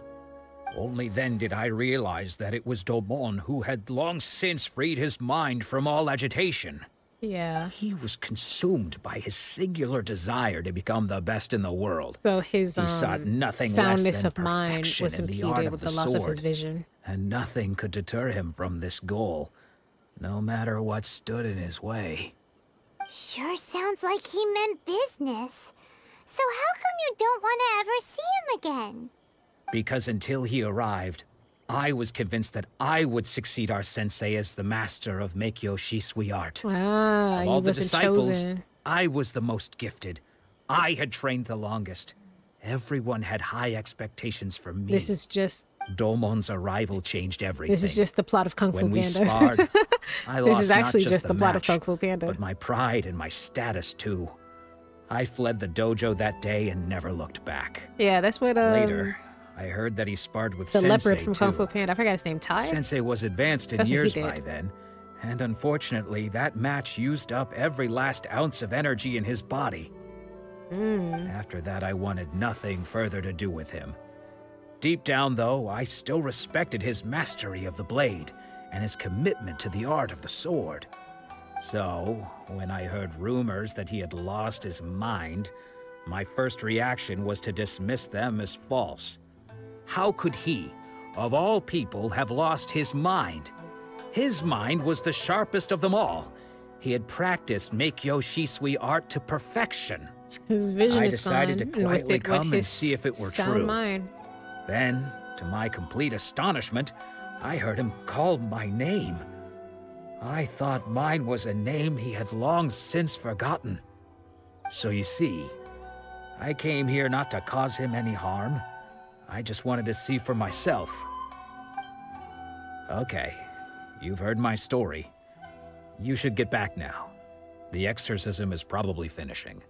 Only then did I realize that it was Domon who had long since freed his mind from all agitation. Yeah. He was consumed by his singular desire to become the best in the world. So his He sought nothing less soundness than of mind perfection was in the art impeded of with the the loss of his sword. vision. And nothing could deter him from this goal, no matter what stood in his way. Sure sounds like he meant business. So how come you don't want to ever see him again? Because until he arrived, I was convinced that I would succeed our sensei as the master of Meikyo Shisui art. Ah, Of you all the wasn't disciples, chosen. I was the most gifted. I had trained the longest. Everyone had high expectations for me. This is just Domon's arrival changed everything. this is just the plot of Kung Fu When we Panda. sparred, I lost This is actually not just the the plot of match, Kung Fu Panda. but my pride and my status too. I fled the dojo that day and never looked back. Yeah, that's what Later, I heard that he sparred with the Sensei leopard from too. Kung Fu Panda. I forgot his name. Tai. Sensei was advanced in That's what he years did. by then, and unfortunately, that match used up every last ounce of energy in his body. After that, I wanted nothing further to do with him. Deep down, though, I still respected his mastery of the blade and his commitment to the art of the sword. So, when I heard rumors that he had lost his mind, my first reaction was to dismiss them as false. How could he, of all people, have lost his mind? His mind was the sharpest of them all. He had practiced Meikyo Shisui art to perfection. His vision I is decided gone, to and with quietly it, come with and his see if it were sound true. mind. Then, to my complete astonishment, I heard him call my name. I thought mine was a name he had long since forgotten. So you see, I came here not to cause him any harm. I just wanted to see for myself. Okay, you've heard my story. You should get back now. The exorcism is probably finishing.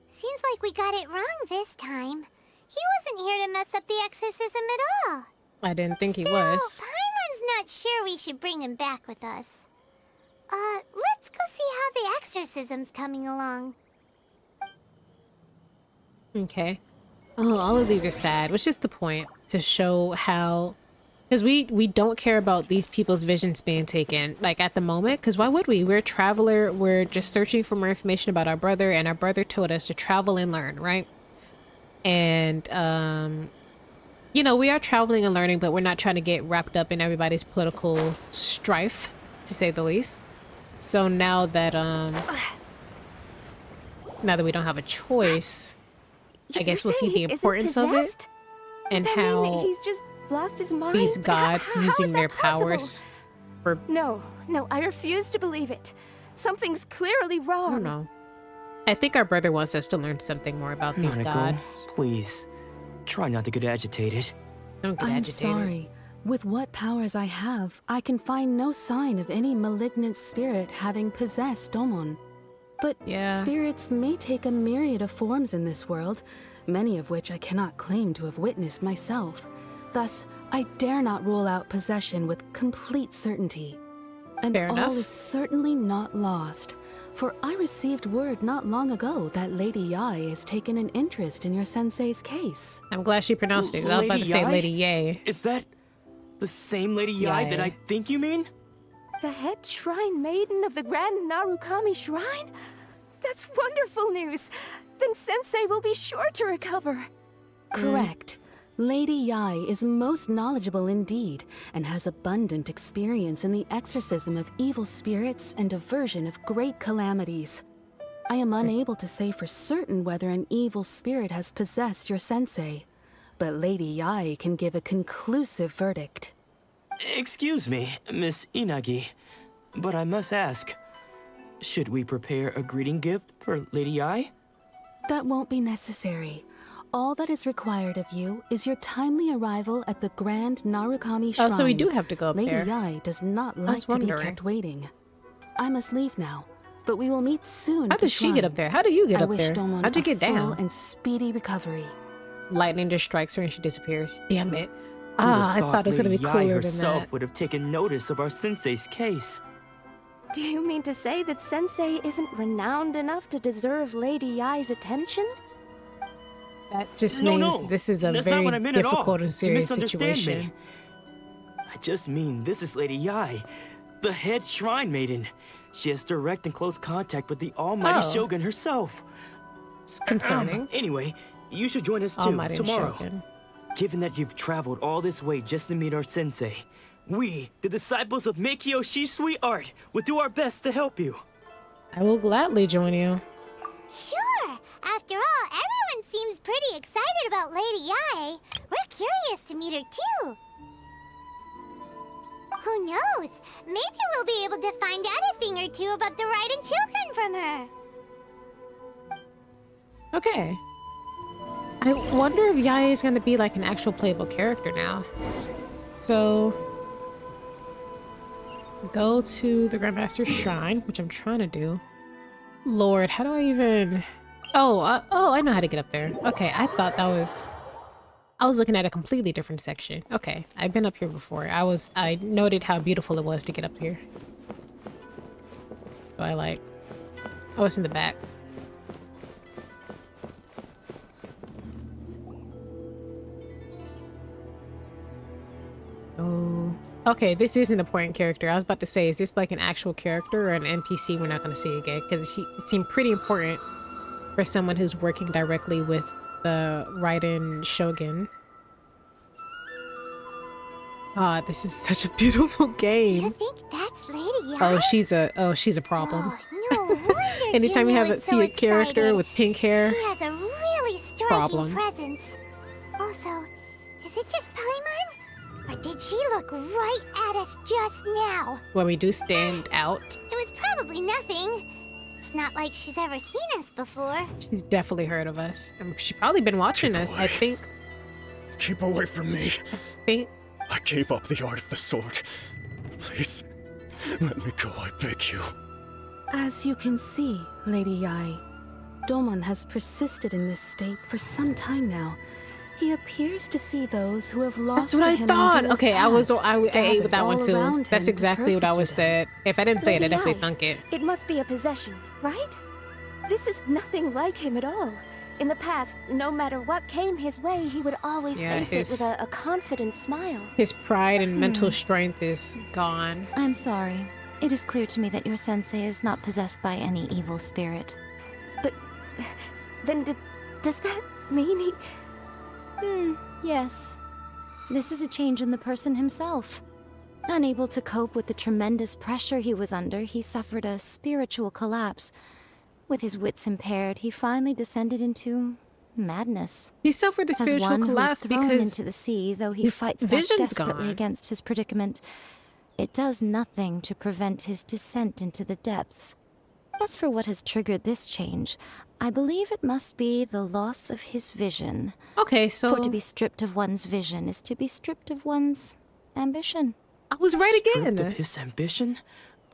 Seems like we got it wrong this time. He wasn't here to mess up the exorcism at all. I didn't think he Still, was. Paimon's not sure we should bring him back with us. Let's go see how the exorcism's coming along. Okay. Oh, all of these are sad, which is the point, to show how, because we don't care about these people's visions being taken, like, at the moment, because why would we? We're a traveler, we're just searching for more information about our brother, and our brother told us to travel and learn, right? And, you know, we are traveling and learning, but we're not trying to get wrapped up in everybody's political strife, to say the least. So now that we don't have a choice, I guess we'll see the importance of it and how he's just lost his mind? these gods How using is their that possible? powers for, No, I refuse to believe it. Something's clearly wrong. I don't know. I think our brother wants us to learn something more about these Nanako, gods. please, try not to get agitated. Don't get I'm agitated. sorry. With what powers I have, I can find no sign of any malignant spirit having possessed Domon. But Yeah. spirits may take a myriad of forms in this world, many of which I cannot claim to have witnessed myself. Thus, I dare not rule out possession with complete certainty. And Fair all enough. is certainly not lost, for I received word not long ago that Lady Yai has taken an interest in your sensei's case. I'm glad she pronounced it. I was about to Lady say Yai? Lady Yay. Is that the same Lady Yai that I think you mean? The head shrine maiden of the Grand Narukami Shrine? That's wonderful news! Then Sensei will be sure to recover. Correct. Lady Yai is most knowledgeable indeed, and has abundant experience in the exorcism of evil spirits and aversion of great calamities. I am unable to say for certain whether an evil spirit has possessed your sensei, but Lady Yai can give a conclusive verdict. Excuse me, Miss Inagi, but I must ask, should we prepare a greeting gift for Lady Yai? That won't be necessary. All that is required of you is your timely arrival at the Grand Narukami Shrine. Oh, so we do have to go up Lady there. Yai does not like was to be wondering. kept waiting. I must leave now, but we will meet soon. How at the does she get shrine. up there? How do you get I up wish there? Domon How'd you a get full down? and speedy recovery. Lightning just strikes her and she disappears. Damn it. Who would've I thought it was gonna be Lady Yai cooler than herself that. would have taken notice of our sensei's case. Do you mean to say that Sensei isn't renowned enough to deserve Lady Yai's attention? That just No, means no, this is a that's not very what I meant at all. difficult and You serious misunderstand situation. me. I just mean this is Lady Yai, the head shrine maiden. She has direct and close contact with the almighty Oh. Shogun herself. It's concerning. Anyway, you should join us too Almighty tomorrow. Shogun. Given that you've traveled all this way just to meet our sensei, we, the disciples of Meikyo Shisui art, will do our best to help you. I will gladly join you. Sure. After all, everyone seems pretty excited about Lady Yae. We're curious to meet her too. Who knows? Maybe we'll be able to find out a thing or two about the Raiden children from her. Okay. I wonder if Yae is going to be like an actual playable character now. So, go to the Grandmaster's Shrine, which I'm trying to do. Lord, how do I even... Oh, I know how to get up there. Okay, I thought that was... I was looking at a completely different section. Okay, I've been up here before. I noted how beautiful it was to get up here. So I was in the back. Oh, okay, this is an important character. I was about to say, is this like an actual character or an NPC we're not going to see again? Because it seemed pretty important for someone who's working directly with the Raiden Shogun. Ah, this is such a beautiful game. You think that's Lady Yae? She's a problem. Oh, no wonder Anytime you Junior have is see so a character excited. with pink hair, She has a really striking problem. presence. Also, is it just Paimon? Or did she look right at us just now? when we do stand out, It was probably nothing. It's not like she's ever seen us before. she's definitely heard of us. She's probably been watching us. I think. Keep away from me. I gave up the art of the sword. Please, let me go, I beg you. As you can see, Lady Yae, Domon has persisted in this state for some time now. He appears to see those who have lost That's what to I him thought. in days Okay, past, I ate with that one gathered too. all around That's him to exactly what I was persecute him. said. If I didn't say it, I Lady definitely Yae, thunk it. It must be a possession, right? This is nothing like him at all. In the past, no matter what came his way, he would always Yeah, face it with a confident smile. His pride and mental strength is gone. I'm sorry. It is clear to me that your sensei is not possessed by any evil spirit. But then does that mean he... Yes. This is a change in the person himself. Unable to cope with the tremendous pressure he was under, he suffered a spiritual collapse. With his wits impaired, he finally descended into madness. He suffered a As spiritual one who was collapse thrown because into the sea, though he his fights back vision's desperately gone. against his predicament, it does nothing to prevent his descent into the depths. As for what has triggered this change, I believe it must be the loss of his vision. Okay, so... For to be stripped of one's vision is to be stripped of one's ambition. I was right Stripped again. of his ambition?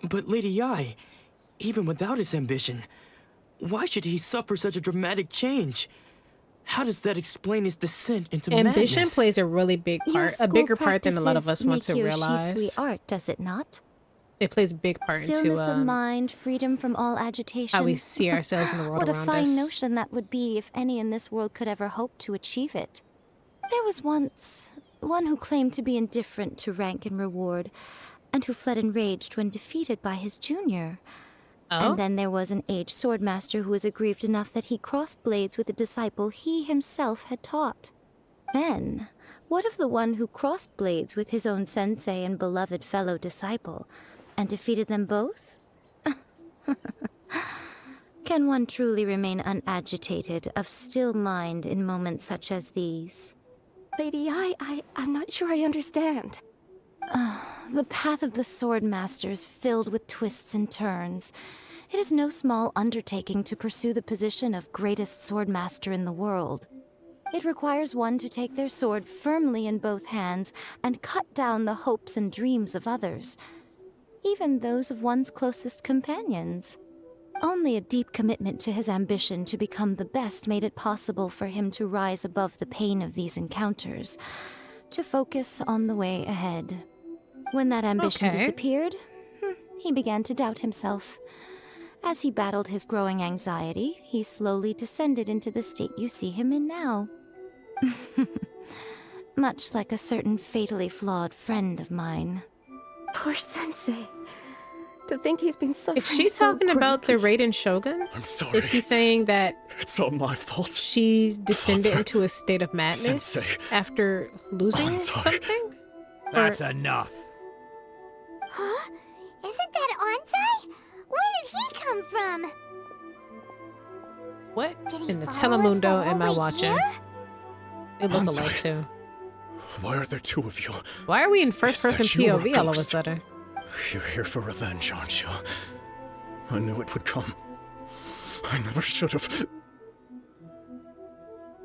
But Lady Yae, even without his ambition, why should he suffer such a dramatic change? How does that explain his descent into Ambition madness? plays a really big Your part, a school bigger part than a lot of us practices want to make realize. Yoshisui art, does it not? It plays a big part Stillness into of mind, freedom from all agitation. how we see ourselves in the world What a around fine us. notion that would be if any in this world could ever hope to achieve it. There was once one who claimed to be indifferent to rank and reward, and who fled enraged when defeated by his junior. Oh? And then there was an aged swordmaster who was aggrieved enough that he crossed blades with a disciple he himself had taught. Then, what of the one who crossed blades with his own sensei and beloved fellow disciple, and defeated them both? Can one truly unagitated unagitated, of still mind in moments such as these? Lady Yae, I'm not sure I understand. The path of the sword master is filled with twists and turns. It is no small undertaking to pursue the position of greatest sword master in the world. It requires one to take their sword firmly in both hands and cut down the hopes and dreams of others, even those of one's closest companions. Only a deep commitment to his ambition to become the best made it possible for him to rise above the pain of these encounters, to focus on the way ahead. When that ambition disappeared, he began to doubt himself. As he battled his growing anxiety, he slowly descended into the state you see him in now. Much like a certain fatally flawed friend of mine. Poor Sensei. To think he's been suffering Is she talking about the Raiden Shogun? I'm sorry. Is he saying that It's all my fault. she's descended into a state of madness Sensei. after losing I'm sorry. something? That's enough. Huh? Isn't that Onsai? Where did he come from? What Did he in the follow us the Telemundo whole am I way watching? here? They look Hanzai. alike too. Why are there two of you? Why are we in Is first-person that you or POV all of a Ghost? sudden? You're here for revenge, aren't you? I knew it would come. I never should have.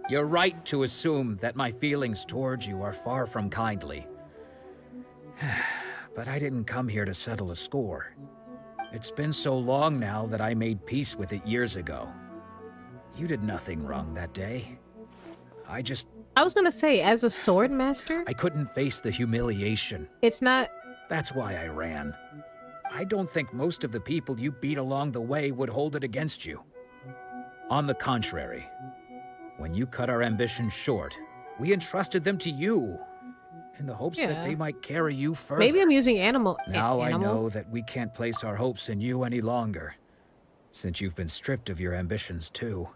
You're right to assume that my feelings towards you are far from kindly. But I didn't come here to settle a score. It's been so long now that I made peace with it years ago. You did nothing wrong that day. I was gonna say, as a sword master, I couldn't face the humiliation. it's not. That's why I ran. I don't think most of the people you beat along the way would hold it against you. On the contrary, when you cut our ambitions short, we entrusted them to you in the hopes that they might carry you further. Maybe I'm using animal. Now I animal? know that we can't place our hopes in you any longer, since you've been stripped of your ambitions too.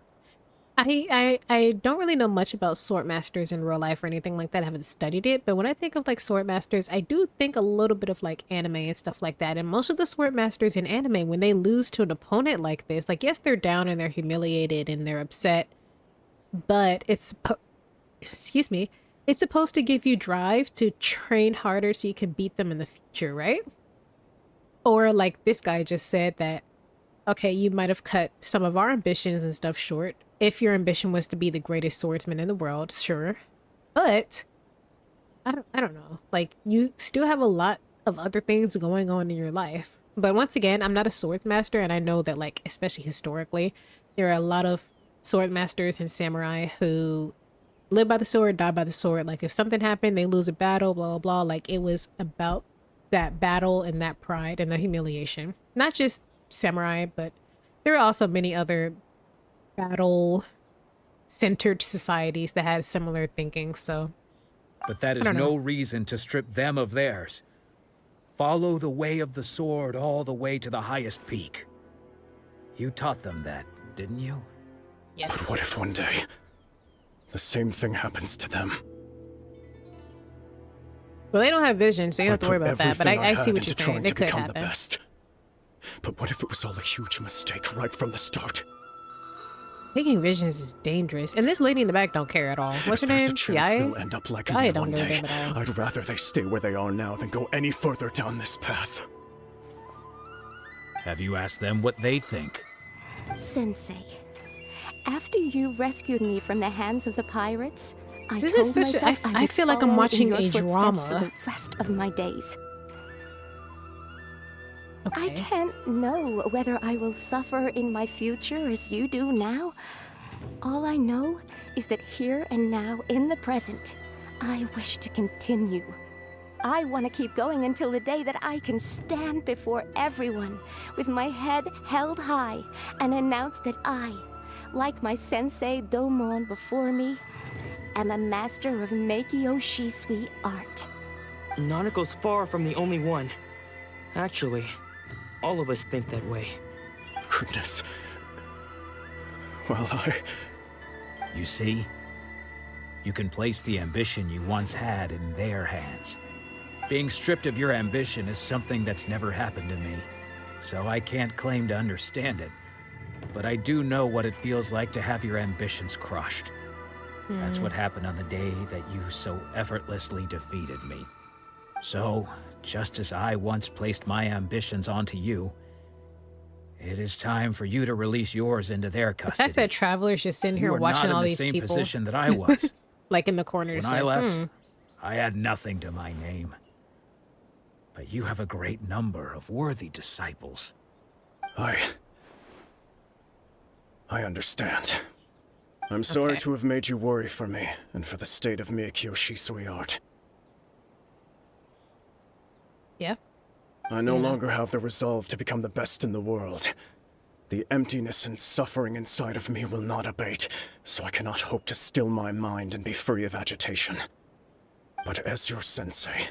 I don't really know much about sword masters in real life or anything like that. I haven't studied it, but when I think of like sword masters, I do think a little bit of like anime and stuff like that. And most of the sword masters in anime, when they lose to an opponent like this, like yes, they're down and they're humiliated and they're upset, but excuse me, it's supposed to give you drive to train harder so you can beat them in the future, right? Or like this guy just said that, okay, you might have cut some of our ambitions and stuff short. If your ambition was to be the greatest swordsman in the world, sure. But I don't know. Like you still have a lot of other things going on in your life. But once again, I'm not a swords master, and I know that like especially historically, there are a lot of sword masters and samurai who live by the sword, die by the sword. Like if something happened, they lose a battle, blah blah blah. Like it was about that battle and that pride and the humiliation. Not just samurai, but there are also many other battle-centered societies that had similar thinking, so... But that is no reason to strip them of theirs. Follow the way of the sword all the way to the highest peak. You taught them that, didn't you? Yes. But what if one day, the same thing happens to them? Well, they don't have vision, so you don't have to worry about that, but I see what you're saying. Trying It to could become happen. the best. But what if it was all a huge mistake right from the start? Taking visions is dangerous, and this lady in the back don't care at all. What's her If there's name? a chance they'll end up like me don't one give a day, damn at all. I'd rather they stay where they are now than go any further down this path. Have you asked them what they think? Sensei, after you rescued me from the hands of the pirates, I This told is such a- myself I would feel like I'm follow in watching your a footsteps drama. for the rest of my days. I Okay. can't know whether I will suffer in my future as you do now. All I know is that here and now, in the present, I wish to continue. I want to keep going until the day that I can stand before everyone with my head held high and announce that I, like my sensei Domon before me, am a master of Meikyo Shisui art. Nanako's far from the only one. Actually, all of us think that way. Goodness. Well, You see? You can place the ambition you once had in their hands. Being stripped of your ambition is something that's never happened to me, so I can't claim to understand it. But I do know what it feels like to have your ambitions crushed. That's what happened on the day that you so effortlessly defeated me. So, just as I once placed my ambitions onto you, it is time for you to release yours into their The custody. fact that Traveler's just sitting here You are watching not all in the these same people. position that I was. Like in the corner. When just I like, left, I had nothing to my name. But you have a great number of worthy disciples. I understand. I'm sorry to have made you worry for me, and for the state of Meikyo Shisui art. Yeah. I no longer have the resolve to become the best in the world. The emptiness and suffering inside of me will not abate, so I cannot hope to still my mind and be free of agitation. But as your sensei,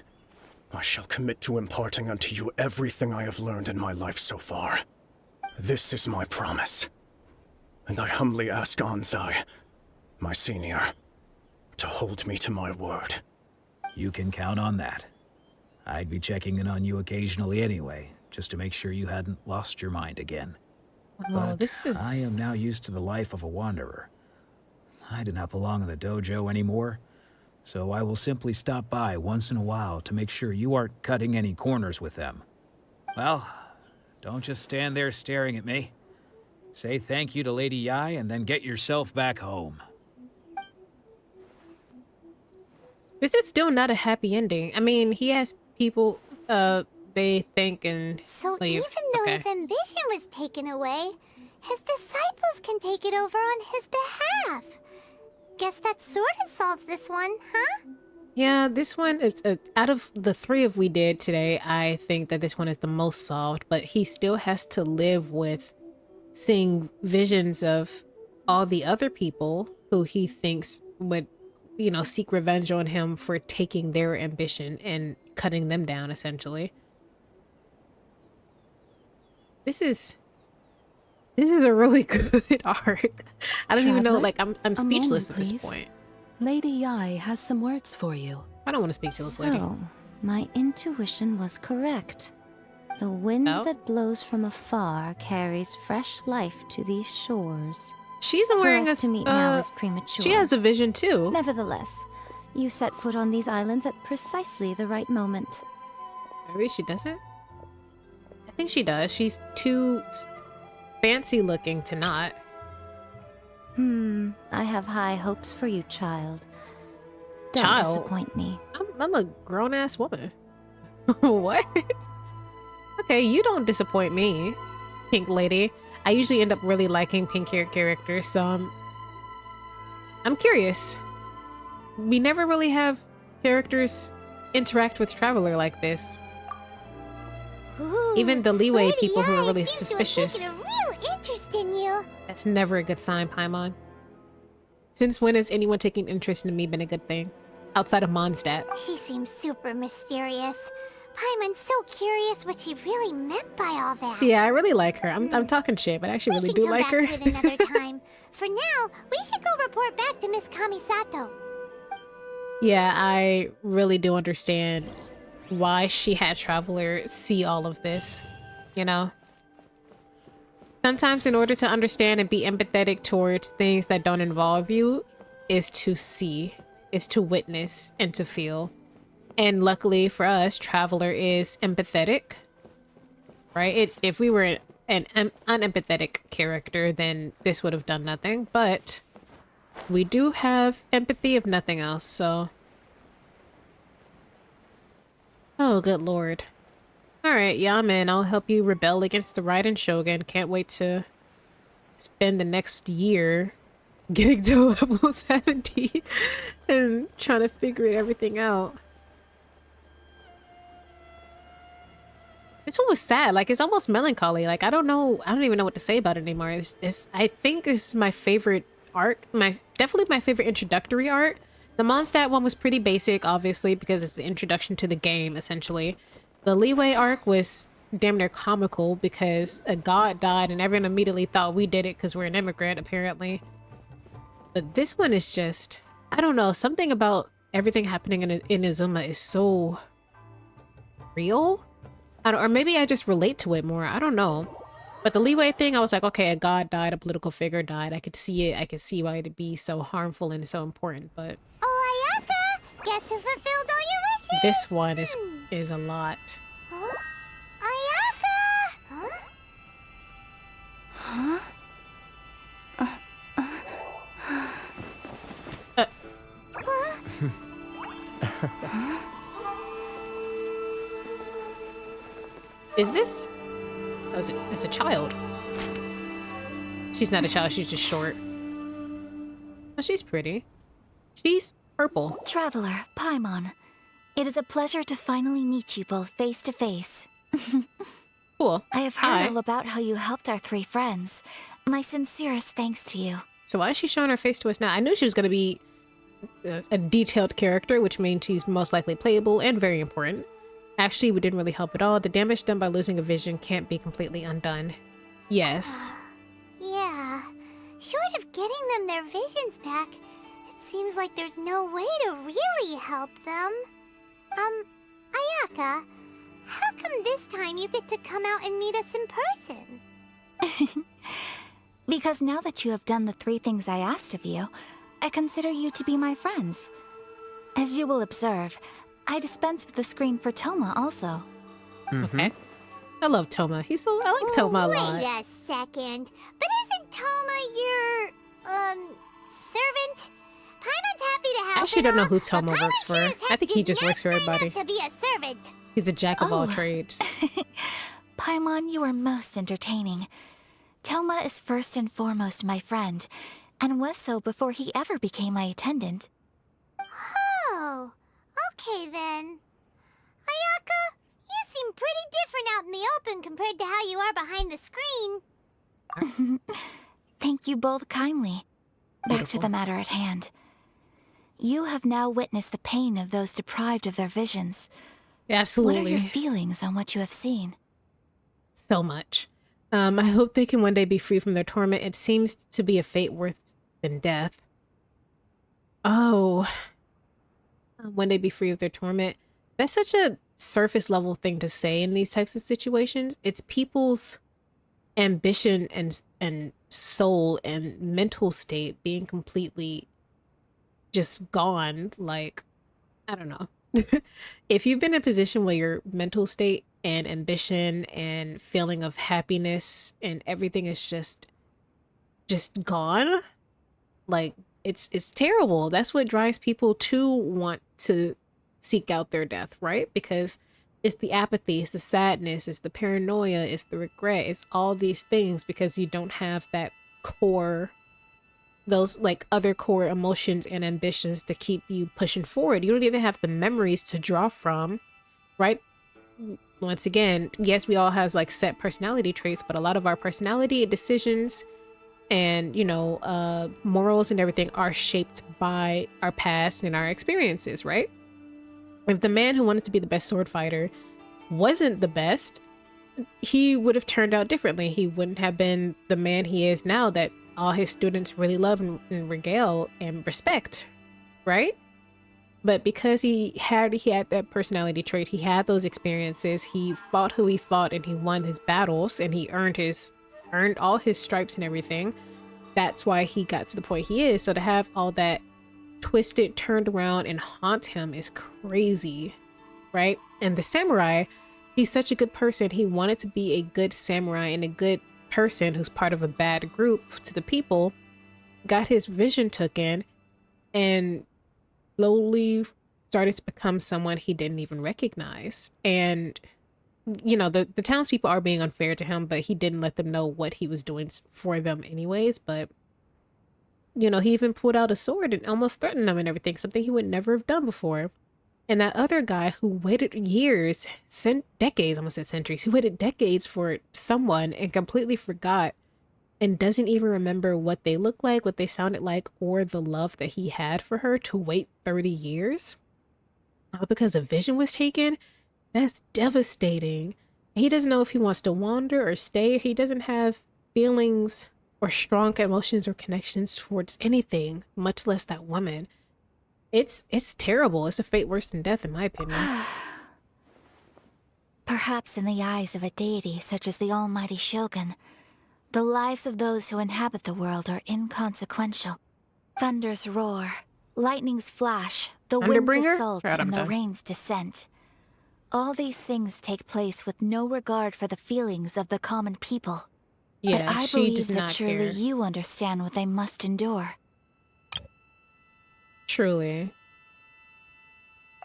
I shall commit to imparting unto you everything I have learned in my life so far. This is my promise. And I humbly ask Anzai, my senior, to hold me to my word. You can count on that. I'd be checking in on you occasionally anyway, just to make sure you hadn't lost your mind again. Oh, but this is... I am now used to the life of a wanderer. I do not belong in the dojo anymore, so I will simply stop by once in a while to make sure you aren't cutting any corners with them. Well, don't just stand there staring at me. Say thank you to Lady Yai and then get yourself back home. This is still not a happy ending. I mean, he has people, they think and So leave. even though Okay. his ambition was taken away, his disciples can take it over on his behalf. Guess that sort of solves this one, huh? Yeah, this one, it's out of the 3 of we did today, I think that this one is the most solved, but he still has to live with seeing visions of all the other people who he thinks would, you know, seek revenge on him for taking their ambition and cutting them down, essentially. This is a really good arc. I don't even know, Traveler, like, I'm a speechless moment, at this please. point. Lady Yai has some words for you. I don't want to speak to this lady. So, my intuition was correct. The wind Oh? that blows from afar carries fresh life to these shores. She's For wearing us a to meet now is premature. She has a vision too. Nevertheless, you set foot on these islands at precisely the right moment. Maybe she doesn't. I think she does. She's too fancy looking to not. I have high hopes for you, child. Don't Child? disappoint me. I'm a grown ass woman. What? Okay, you don't disappoint me, Pink Lady. I usually end up really liking pink hair characters, so I'm curious. We never really have characters interact with Traveler like this. Ooh, Even the leeway Lady people who are Yai really seems to have suspicious. taken a real interest in you. That's never a good sign, Paimon. Since when has anyone taking interest in me been a good thing? Outside of Mondstadt. She seems super mysterious. Paimon's so curious what she really meant by all that. Yeah, I really like her. I'm talking shit, but I actually really do like her. We can come back to it another time. For now, we should go report back to Miss Kamisato. Yeah, I really do understand why she had Traveler see all of this, you know? Sometimes in order to understand and be empathetic towards things that don't involve you is to see, is to witness, and to feel. And luckily for us, Traveler is empathetic, right? If we were an unempathetic character, then this would have done nothing, but we do have empathy if nothing else, so... Oh, good lord. Alright, yeah, I'm in. I'll help you rebel against the Raiden Shogun. Can't wait to spend the next year getting to level 70 and trying to figure everything out. This one was sad. Like, it's almost melancholy. Like, I don't even know what to say about it anymore. I think this is my favorite arc. Definitely my favorite introductory arc. The Mondstadt one was pretty basic, obviously, because it's the introduction to the game, essentially. The Leeway arc was damn near comical because a god died and everyone immediately thought we did it because we're an immigrant, apparently. But this one is just... I don't know. Something about everything happening in Inazuma is so... real? Or maybe I just relate to it more. I don't know. But the Leeway thing, I was like, okay, a god died, a political figure died. I could see it. I could see why it'd be so harmful and so important, but... Oh, Ayaka! Guess who fulfilled all your wishes? This one is a lot. Huh? Ayaka! Huh? Is this? Oh, it's a child. She's not a child, she's just short. Oh, she's pretty. She's purple. Traveler, Paimon. It is a pleasure to finally meet you both face to face. Cool. I have heard Hi. all about how you helped our 3 friends. My sincerest thanks to you. So why is she showing her face to us now? I knew she was going to be a detailed character, which means she's most likely playable and very important. Actually, we didn't really help at all. The damage done by losing a vision can't be completely undone. Yes. Yeah. Short of getting them their visions back, it seems like there's no way to really help them. Ayaka, how come this time you get to come out and meet us in person? Because now that you have done the 3 things I asked of you, I consider you to be my friends. As you will observe, I dispense with the screen for Toma also. Okay. I love Toma. I like Toma a lot. Wait a second. But isn't Toma your, servant? Paimon's happy to help. I actually don't know who Toma but works for. Paimon sure as I think he heck just did works for not sign up everybody. to be a servant. He's a jack of all trades. Paimon, you are most entertaining. Toma is first and foremost my friend, and was so before he ever became my attendant. Oh, okay then. Ayaka, you seem pretty different out in the open compared to how you are behind the screen. Thank you both kindly. Back to the matter at hand. You have now witnessed the pain of those deprived of their visions. Absolutely. What are your feelings on what you have seen? So much. I hope they can one day be free from their torment. It seems to be a fate worse than death. Oh. One day be free of their torment. That's such a surface level thing to say in these types of situations. It's people's ambition and soul and mental state being completely just gone. Like, I don't know. If you've been in a position where your mental state and ambition and feeling of happiness and everything is just gone, like it's terrible. That's what drives people to want to seek out their death, right? Because it's the apathy, it's the sadness, it's the paranoia, it's the regret, it's all these things because you don't have that core, those like other core emotions and ambitions to keep you pushing forward. You don't even have the memories to draw from, right? Once again, yes, we all have like set personality traits, but a lot of our personality and decisions and, you know, morals and everything are shaped by our past and our experiences, right? If the man who wanted to be the best sword fighter wasn't the best, he would have turned out differently. He wouldn't have been the man he is now that all his students really love and regale and respect, right? But because he had that personality trait, he had those experiences, he fought who he fought and he won his battles and he earned all his stripes and everything. That's why he got to the point he is. So to have all that twisted, turned around and haunt him is crazy, right? And the samurai, he's such a good person. He wanted to be a good samurai and a good person who's part of a bad group to the people, got his vision taken and slowly started to become someone he didn't even recognize. And you know, the townspeople are being unfair to him, but he didn't let them know what he was doing for them anyways. But you know, he even pulled out a sword and almost threatened them and everything, something he would never have done before. And that other guy who waited years, decades, almost said centuries, he waited decades for someone and completely forgot and doesn't even remember what they looked like, what they sounded like, or the love that he had for her to wait 30 years. All because a vision was taken? That's devastating. He doesn't know if he wants to wander or stay. He doesn't have feelings or strong emotions or connections towards anything, much less that woman. It's terrible. It's a fate worse than death, in my opinion. Perhaps in the eyes of a deity such as the almighty Shogun, the lives of those who inhabit the world are inconsequential. Thunders roar, lightnings flash, the winds Underbringer? assault, Right, I'm and the done. rains descent. All these things take place with no regard for the feelings of the common people. Yeah, but I she believe does that not surely care. you understand what they must endure. Truly.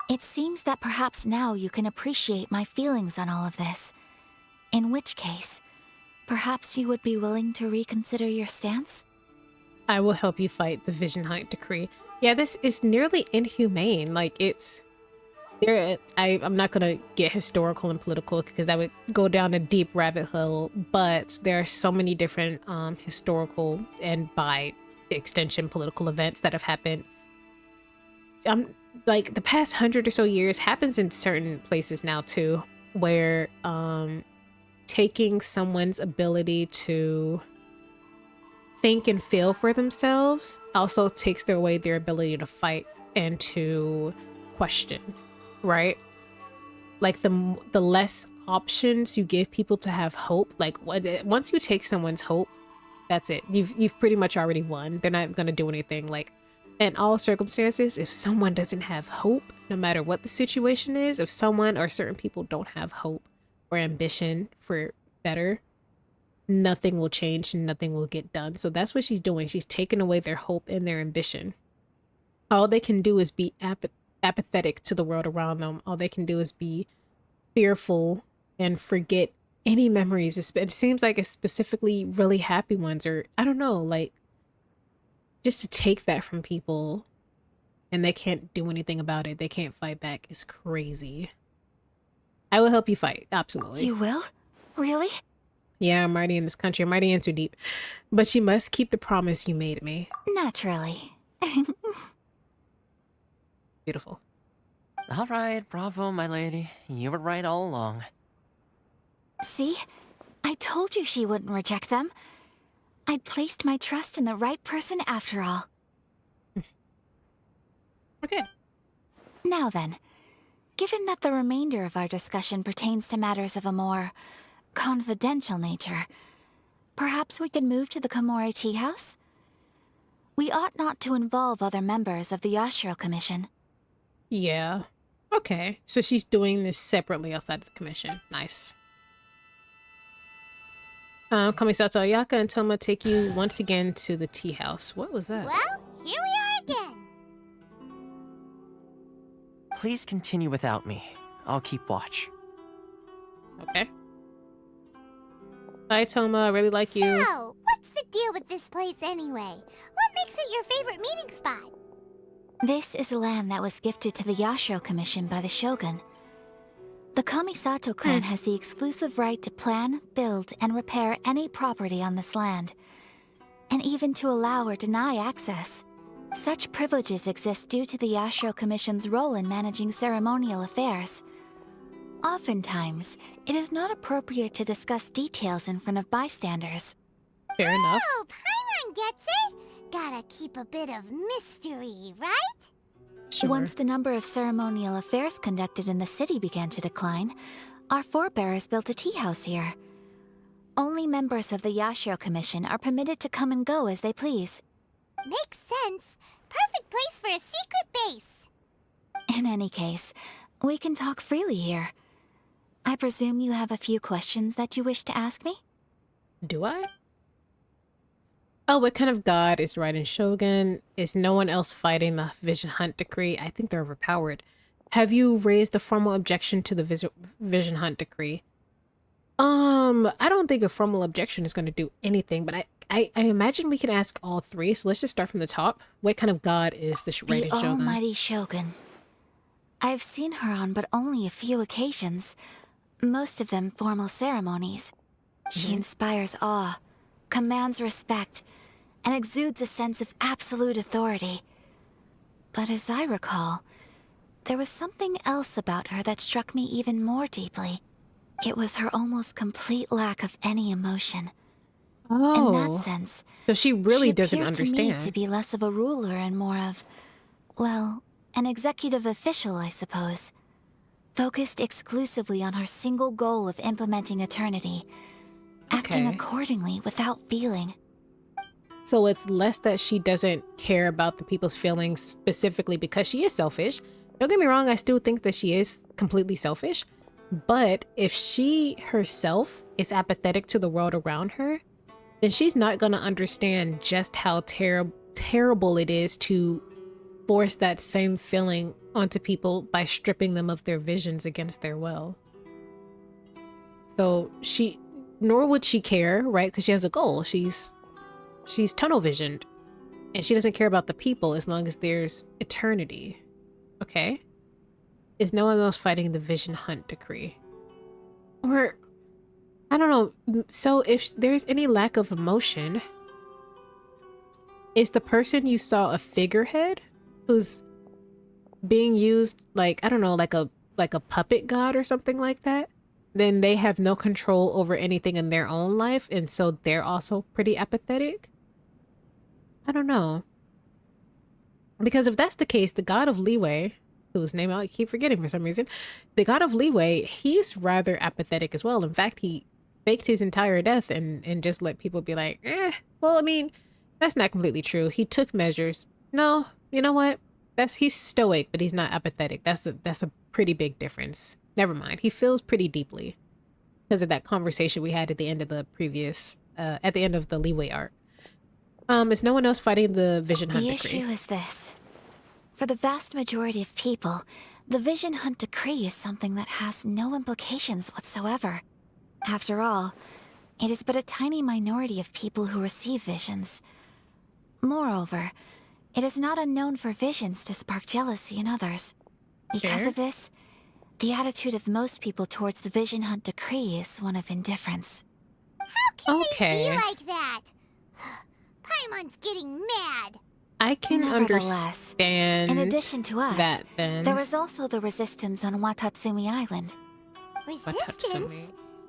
It seems that perhaps now you can appreciate my feelings on all of this. In which case, perhaps you would be willing to reconsider your stance? I will help you fight the Vision Hunt decree. Yeah, this is nearly inhumane. Like, it's... I'm not gonna get historical and political because that would go down a deep rabbit hole, but there are so many different historical and by extension political events that have happened. Like the past 100 or so years happens in certain places now too, where taking someone's ability to think and feel for themselves also takes away their ability to fight and to question, right? Like the less options you give people to have hope, like once you take someone's hope, that's it. You've pretty much already won. They're not gonna do anything. Like, in all circumstances, if someone doesn't have hope, no matter what the situation is, if someone or certain people don't have hope or ambition for better, nothing will change and nothing will get done. So that's what she's doing. She's taking away their hope and their ambition. All they can do is be apathetic to the world around them. All they can do is be fearful and forget any memories. It seems like it's specifically really happy ones, or I don't know, like, just to take that from people and they can't do anything about it. They can't fight back is crazy. I will help you fight. Absolutely. You will? Really? Yeah, I'm already in this country. I'm already in too deep. But you must keep the promise you made me. Naturally. Beautiful. All right, bravo, my lady. You were right all along. See? I told you she wouldn't reject them. I'd placed my trust in the right person after all. Okay. Now then, given that the remainder of our discussion pertains to matters of a more confidential nature, perhaps we could move to the Komori Tea House? We ought not to involve other members of the Yashiro Commission. Yeah. Okay. So she's doing this separately outside of the commission. Nice. Kamisato, Ayaka and Toma take you once again to the tea house. What was that? Well, here we are again. Please continue without me. I'll keep watch. Okay. Hi, Toma. I really like you. So, what's the deal with this place anyway? What makes it your favorite meeting spot? This is land that was gifted to the Yashiro Commission by the Shogun. The Kamisato clan has the exclusive right to plan, build, and repair any property on this land, and even to allow or deny access. Such privileges exist due to the Yashiro Commission's role in managing ceremonial affairs. Oftentimes, it is not appropriate to discuss details in front of bystanders. Fair enough. Oh, Paimon gets it. Gotta keep a bit of mystery, right? Sure. Once the number of ceremonial affairs conducted in the city began to decline, our forebears built a tea house here. Only members of the Yashiro Commission are permitted to come and go as they please. Makes sense. Perfect place for a secret base. In any case, we can talk freely here. I presume you have a few questions that you wish to ask me? Do I? Oh, what kind of god is Raiden Shogun? Is no one else fighting the Vision Hunt Decree? I think they're overpowered. Have you raised a formal objection to the Vision Hunt Decree? I don't think a formal objection is going to do anything, but I imagine we can ask all three, so let's just start from the top. What kind of god is the Raiden The Shogun? Almighty Shogun. I've seen her on but only a few occasions, most of them formal ceremonies. She inspires awe, commands respect, and exudes a sense of absolute authority. But as I recall, there was something else about her that struck me even more deeply. It was her almost complete lack of any emotion. Oh. In that sense, so she really doesn't appeared understand. to me to be less of a ruler and more of, well, an executive official, I suppose. Focused exclusively on her single goal of implementing eternity, acting accordingly without feeling. So it's less that she doesn't care about the people's feelings specifically because she is selfish. Don't get me wrong, I still think that she is completely selfish. But if she herself is apathetic to the world around her, then she's not going to understand just how terrible it is to force that same feeling onto people by stripping them of their visions against their will. So nor would she care, right? Because she has a goal. She's tunnel visioned, and she doesn't care about the people as long as there's eternity. Okay. Is no one else fighting the Vision Hunt Decree? Or, I don't know. So if there's any lack of emotion, is the person you saw a figurehead who's being used like, I don't know, like a puppet god or something like that? Then they have no control over anything in their own life, and so they're also pretty apathetic? I don't know. Because if that's the case, the god of leeway, whose name I keep forgetting for some reason, the god of leeway, he's rather apathetic as well. In fact, he faked his entire death and just let people be like, well, I mean, that's not completely true. He took measures. No, you know what? He's stoic, but he's not apathetic. That's a pretty big difference. Never mind. He feels pretty deeply because of that conversation we had at the end of the previous, at the end of the leeway arc. Is no one else fighting the Vision Hunt The decree? issue is this. For the vast majority of people, the Vision Hunt decree is something that has no implications whatsoever. After all, it is but a tiny minority of people who receive visions. Moreover, it is not unknown for visions to spark jealousy in others. Because Sure. of this, the attitude of most people towards the Vision Hunt decree is one of indifference. How can they be like that? Paimon's getting mad. I can Nevertheless, understand in addition to us, that then. there is also the resistance on Watatsumi Island. Resistance?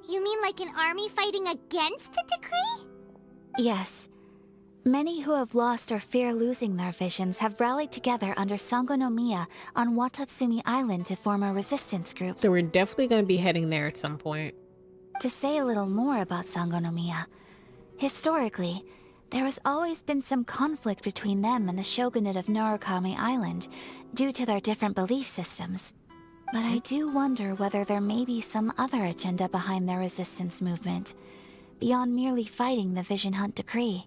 You mean like an army fighting against the decree? Yes. Many who have lost or fear losing their visions have rallied together under Sangonomiya on Watatsumi Island to form a resistance group. So we're definitely going to be heading there at some point. To say a little more about Sangonomiya, historically, there has always been some conflict between them and the shogunate of Narukami Island due to their different belief systems. But I do wonder whether there may be some other agenda behind their resistance movement, beyond merely fighting the Vision Hunt decree.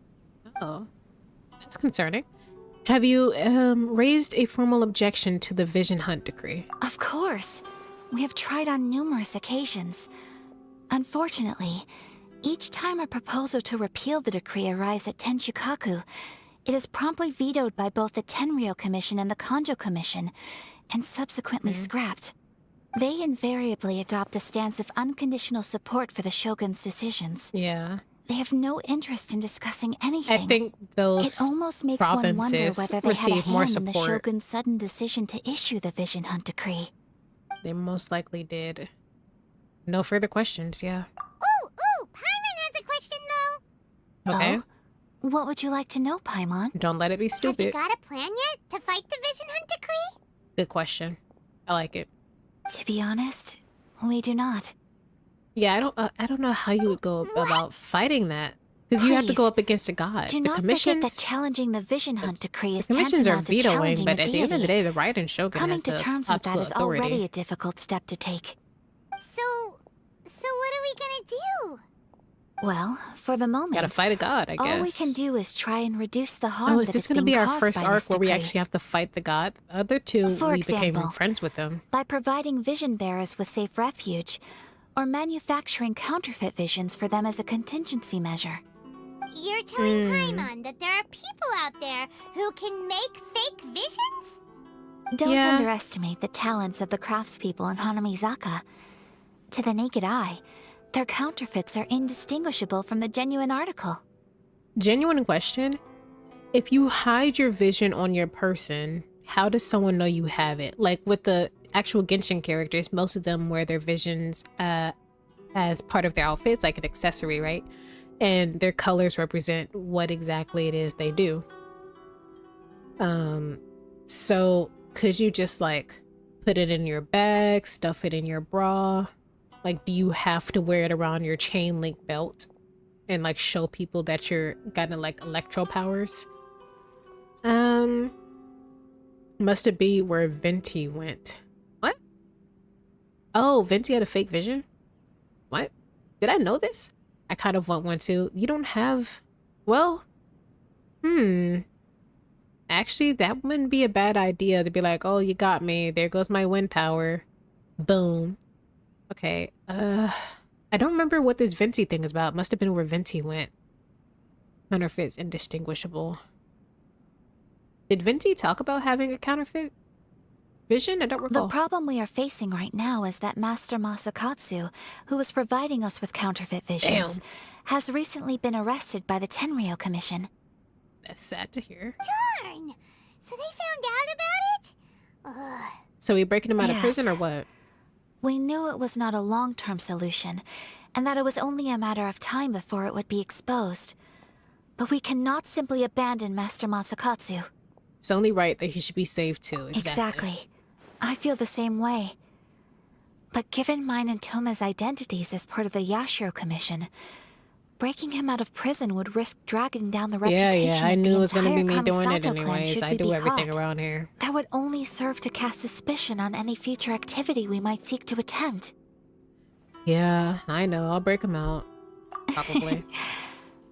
Oh, that's concerning. Have you raised a formal objection to the Vision Hunt decree? Of course. We have tried on numerous occasions. Unfortunately, each time a proposal to repeal the decree arrives at Tenshukaku, it is promptly vetoed by both the Tenryou Commission and the Kanjo Commission, and subsequently scrapped. They invariably adopt a stance of unconditional support for the shogun's decisions. Yeah. They have no interest in discussing anything. I think those It almost makes one wonder provinces whether they had a receive more hand in the support. shogun's sudden decision to issue the Vision Hunt decree. They most likely did. No further questions, yeah. Ooh, Paimon has a question though. Okay. Oh? What would you like to know, Paimon? Don't let it be Have stupid. you got a plan yet to fight the Vision Hunt decree? Good question. I like it. To be honest, we do not. Yeah, I don't know how you would go about fighting that. Because you have to Please, go up against a god. Do The not forget commissions, that challenging the Vision Hunt decree is the commissions are tantamount to vetoing, challenging but a at the end of the deity. day, the Raiden Shogun Coming has to the terms with that absolute is authority. already a difficult step to take. So what are we gonna do? Well, for the moment, Gotta fight a god, I guess. all we can do is try and reduce the harm Oh, is that this is going to being be our caused first by arc this where we decree. actually have to fight the god? The other two, For we became example, friends with them. By providing vision bearers with safe refuge, or manufacturing counterfeit visions for them as a contingency measure. You're telling Paimon that there are people out there who can make fake visions? Don't Yeah. underestimate the talents of the craftspeople in Hanamizaka. To the naked eye, their counterfeits are indistinguishable from the genuine article. Genuine question. If you hide your vision on your person, how does someone know you have it? Like with the actual Genshin characters, most of them wear their visions as part of their outfits, like an accessory, right? And their colors represent what exactly it is they do. So could you just like put it in your bag, stuff it in your bra? Like, do you have to wear it around your chain link belt and like show people that you're got like electro powers? Must it be where Venti went? What? Oh, Venti had a fake vision? What? Did I know this? I kind of want one too. You don't have... Well... Actually, that wouldn't be a bad idea to be like, oh, you got me. There goes my wind power. Boom. Okay, I don't remember what this Venti thing is about. Must have been where Venti went. Counterfeit's indistinguishable. Did Venti talk about having a counterfeit vision? I don't recall. The problem we are facing right now is that Master Masakatsu, who was providing us with counterfeit visions, has recently been arrested by the Tenryou Commission. That's sad to hear. Darn! So they found out about it? Ugh. So we breaking him out of Yes. prison or what? We knew it was not a long-term solution, and that it was only a matter of time before it would be exposed. But we cannot simply abandon Master Masakatsu. It's only right that he should be saved too. Exactly. I feel the same way. But given mine and Toma's identities as part of the Yashiro Commission, breaking him out of prison would risk dragging down the reputation Yeah, I of knew the it was gonna entire be me doing it Kamisato clan anyways. should I we do be everything caught. around here. That would only serve to cast suspicion on any future activity we might seek to attempt. Yeah, I know. I'll break him out. Probably.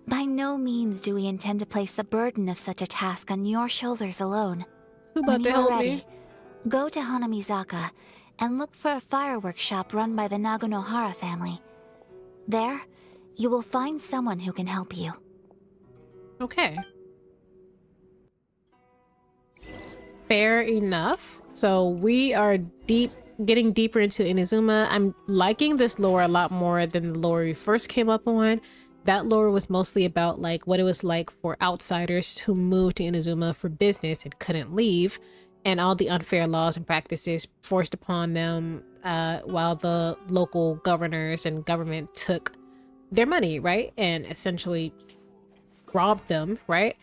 By no means do we intend to place the burden of such a task on your shoulders alone. Who about When to you help are ready, me? go to Hanamizaka and look for a fireworks shop run by the Nagonohara family. There, you will find someone who can help you. Okay. Fair enough. So we are getting deeper into Inazuma. I'm liking this lore a lot more than the lore we first came up on. That lore was mostly about like what it was like for outsiders who moved to Inazuma for business and couldn't leave, and all the unfair laws and practices forced upon them while the local governors and government took their money, right? And essentially robbed them, right?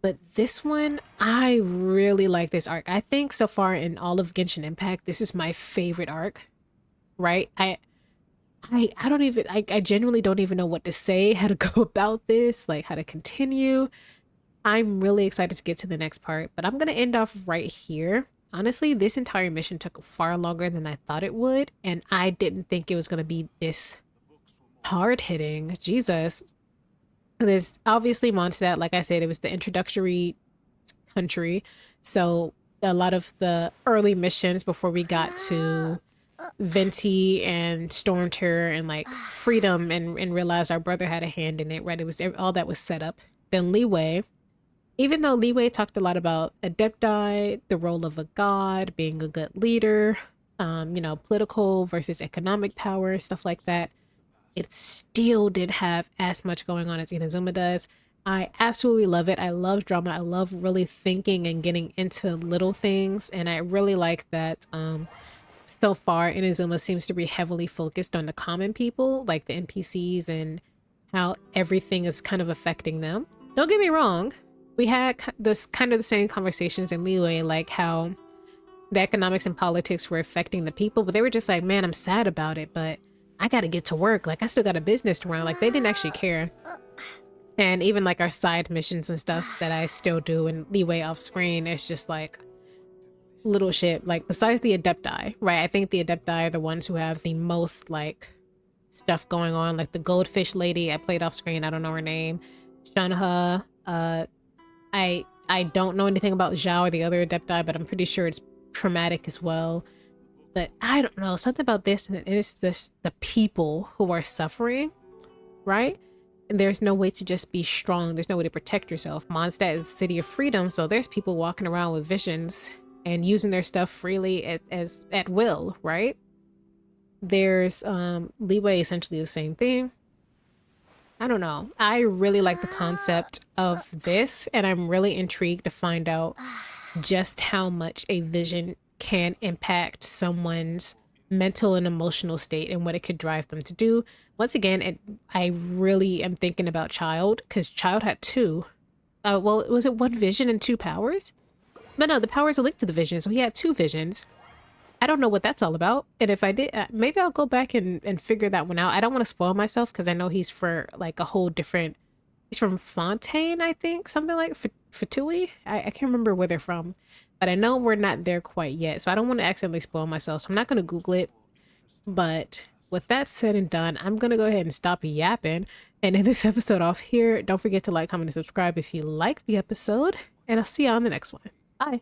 But this one, I really like this arc. I think so far in all of Genshin Impact, this is my favorite arc, right? I genuinely don't even know what to say, how to go about this, like how to continue. I'm really excited to get to the next part, but I'm going to end off right here. Honestly, this entire mission took far longer than I thought it would, and I didn't think it was going to be this hard-hitting. Jesus. There's obviously Mondstadt, like I said, it was the introductory country. So a lot of the early missions before we got to Venti and Storm Terror and like Freedom and realized our brother had a hand in it, right? It was all that was set up. Then Leeway. Even though Leeway talked a lot about Adepti, the role of a god, being a good leader, you know, political versus economic power, stuff like that, it still didn't have as much going on as Inazuma does. I absolutely love it. I love drama. I love really thinking and getting into little things. And I really like that so far Inazuma seems to be heavily focused on the common people, like the NPCs and how everything is kind of affecting them. Don't get me wrong. We had this kind of the same conversations in Leeway, like how the economics and politics were affecting the people, but they were just like, man, I'm sad about it, but I gotta get to work. Like, I still got a business to run. Like, they didn't actually care. And even like our side missions and stuff that I still do in Leeway off screen, it's just like little shit. Like, besides the Adepti, right? I think the Adepti are the ones who have the most like stuff going on. Like the goldfish lady I played off screen, I don't know her name. Shanaha. I don't know anything about Zhao or the other Adepti, but I'm pretty sure it's traumatic as well. But I don't know, something about this, and it's this the people who are suffering, right? And there's no way to just be strong. There's no way to protect yourself. Mondstadt is the city of freedom, so there's people walking around with visions and using their stuff freely as at will, right? There's Leeway, essentially the same thing. I don't know. I really like the concept of this, and I'm really intrigued to find out just how much a vision can impact someone's mental and emotional state and what it could drive them to do. Once again, I really am thinking about Child, because Child had two. Well, was it one vision and two powers? But no, the powers are linked to the vision, so he had two visions. I don't know what that's all about. And if I did, maybe I'll go back and figure that one out. I don't want to spoil myself because I know he's for like a whole different... He's from Fontaine, I think. Something like Fatui. I can't remember where they're from. But I know we're not there quite yet. So I don't want to accidentally spoil myself. So I'm not going to Google it. But with that said and done, I'm going to go ahead and stop yapping and end this episode off here. Don't forget to like, comment, and subscribe if you liked the episode. And I'll see you on the next one. Bye.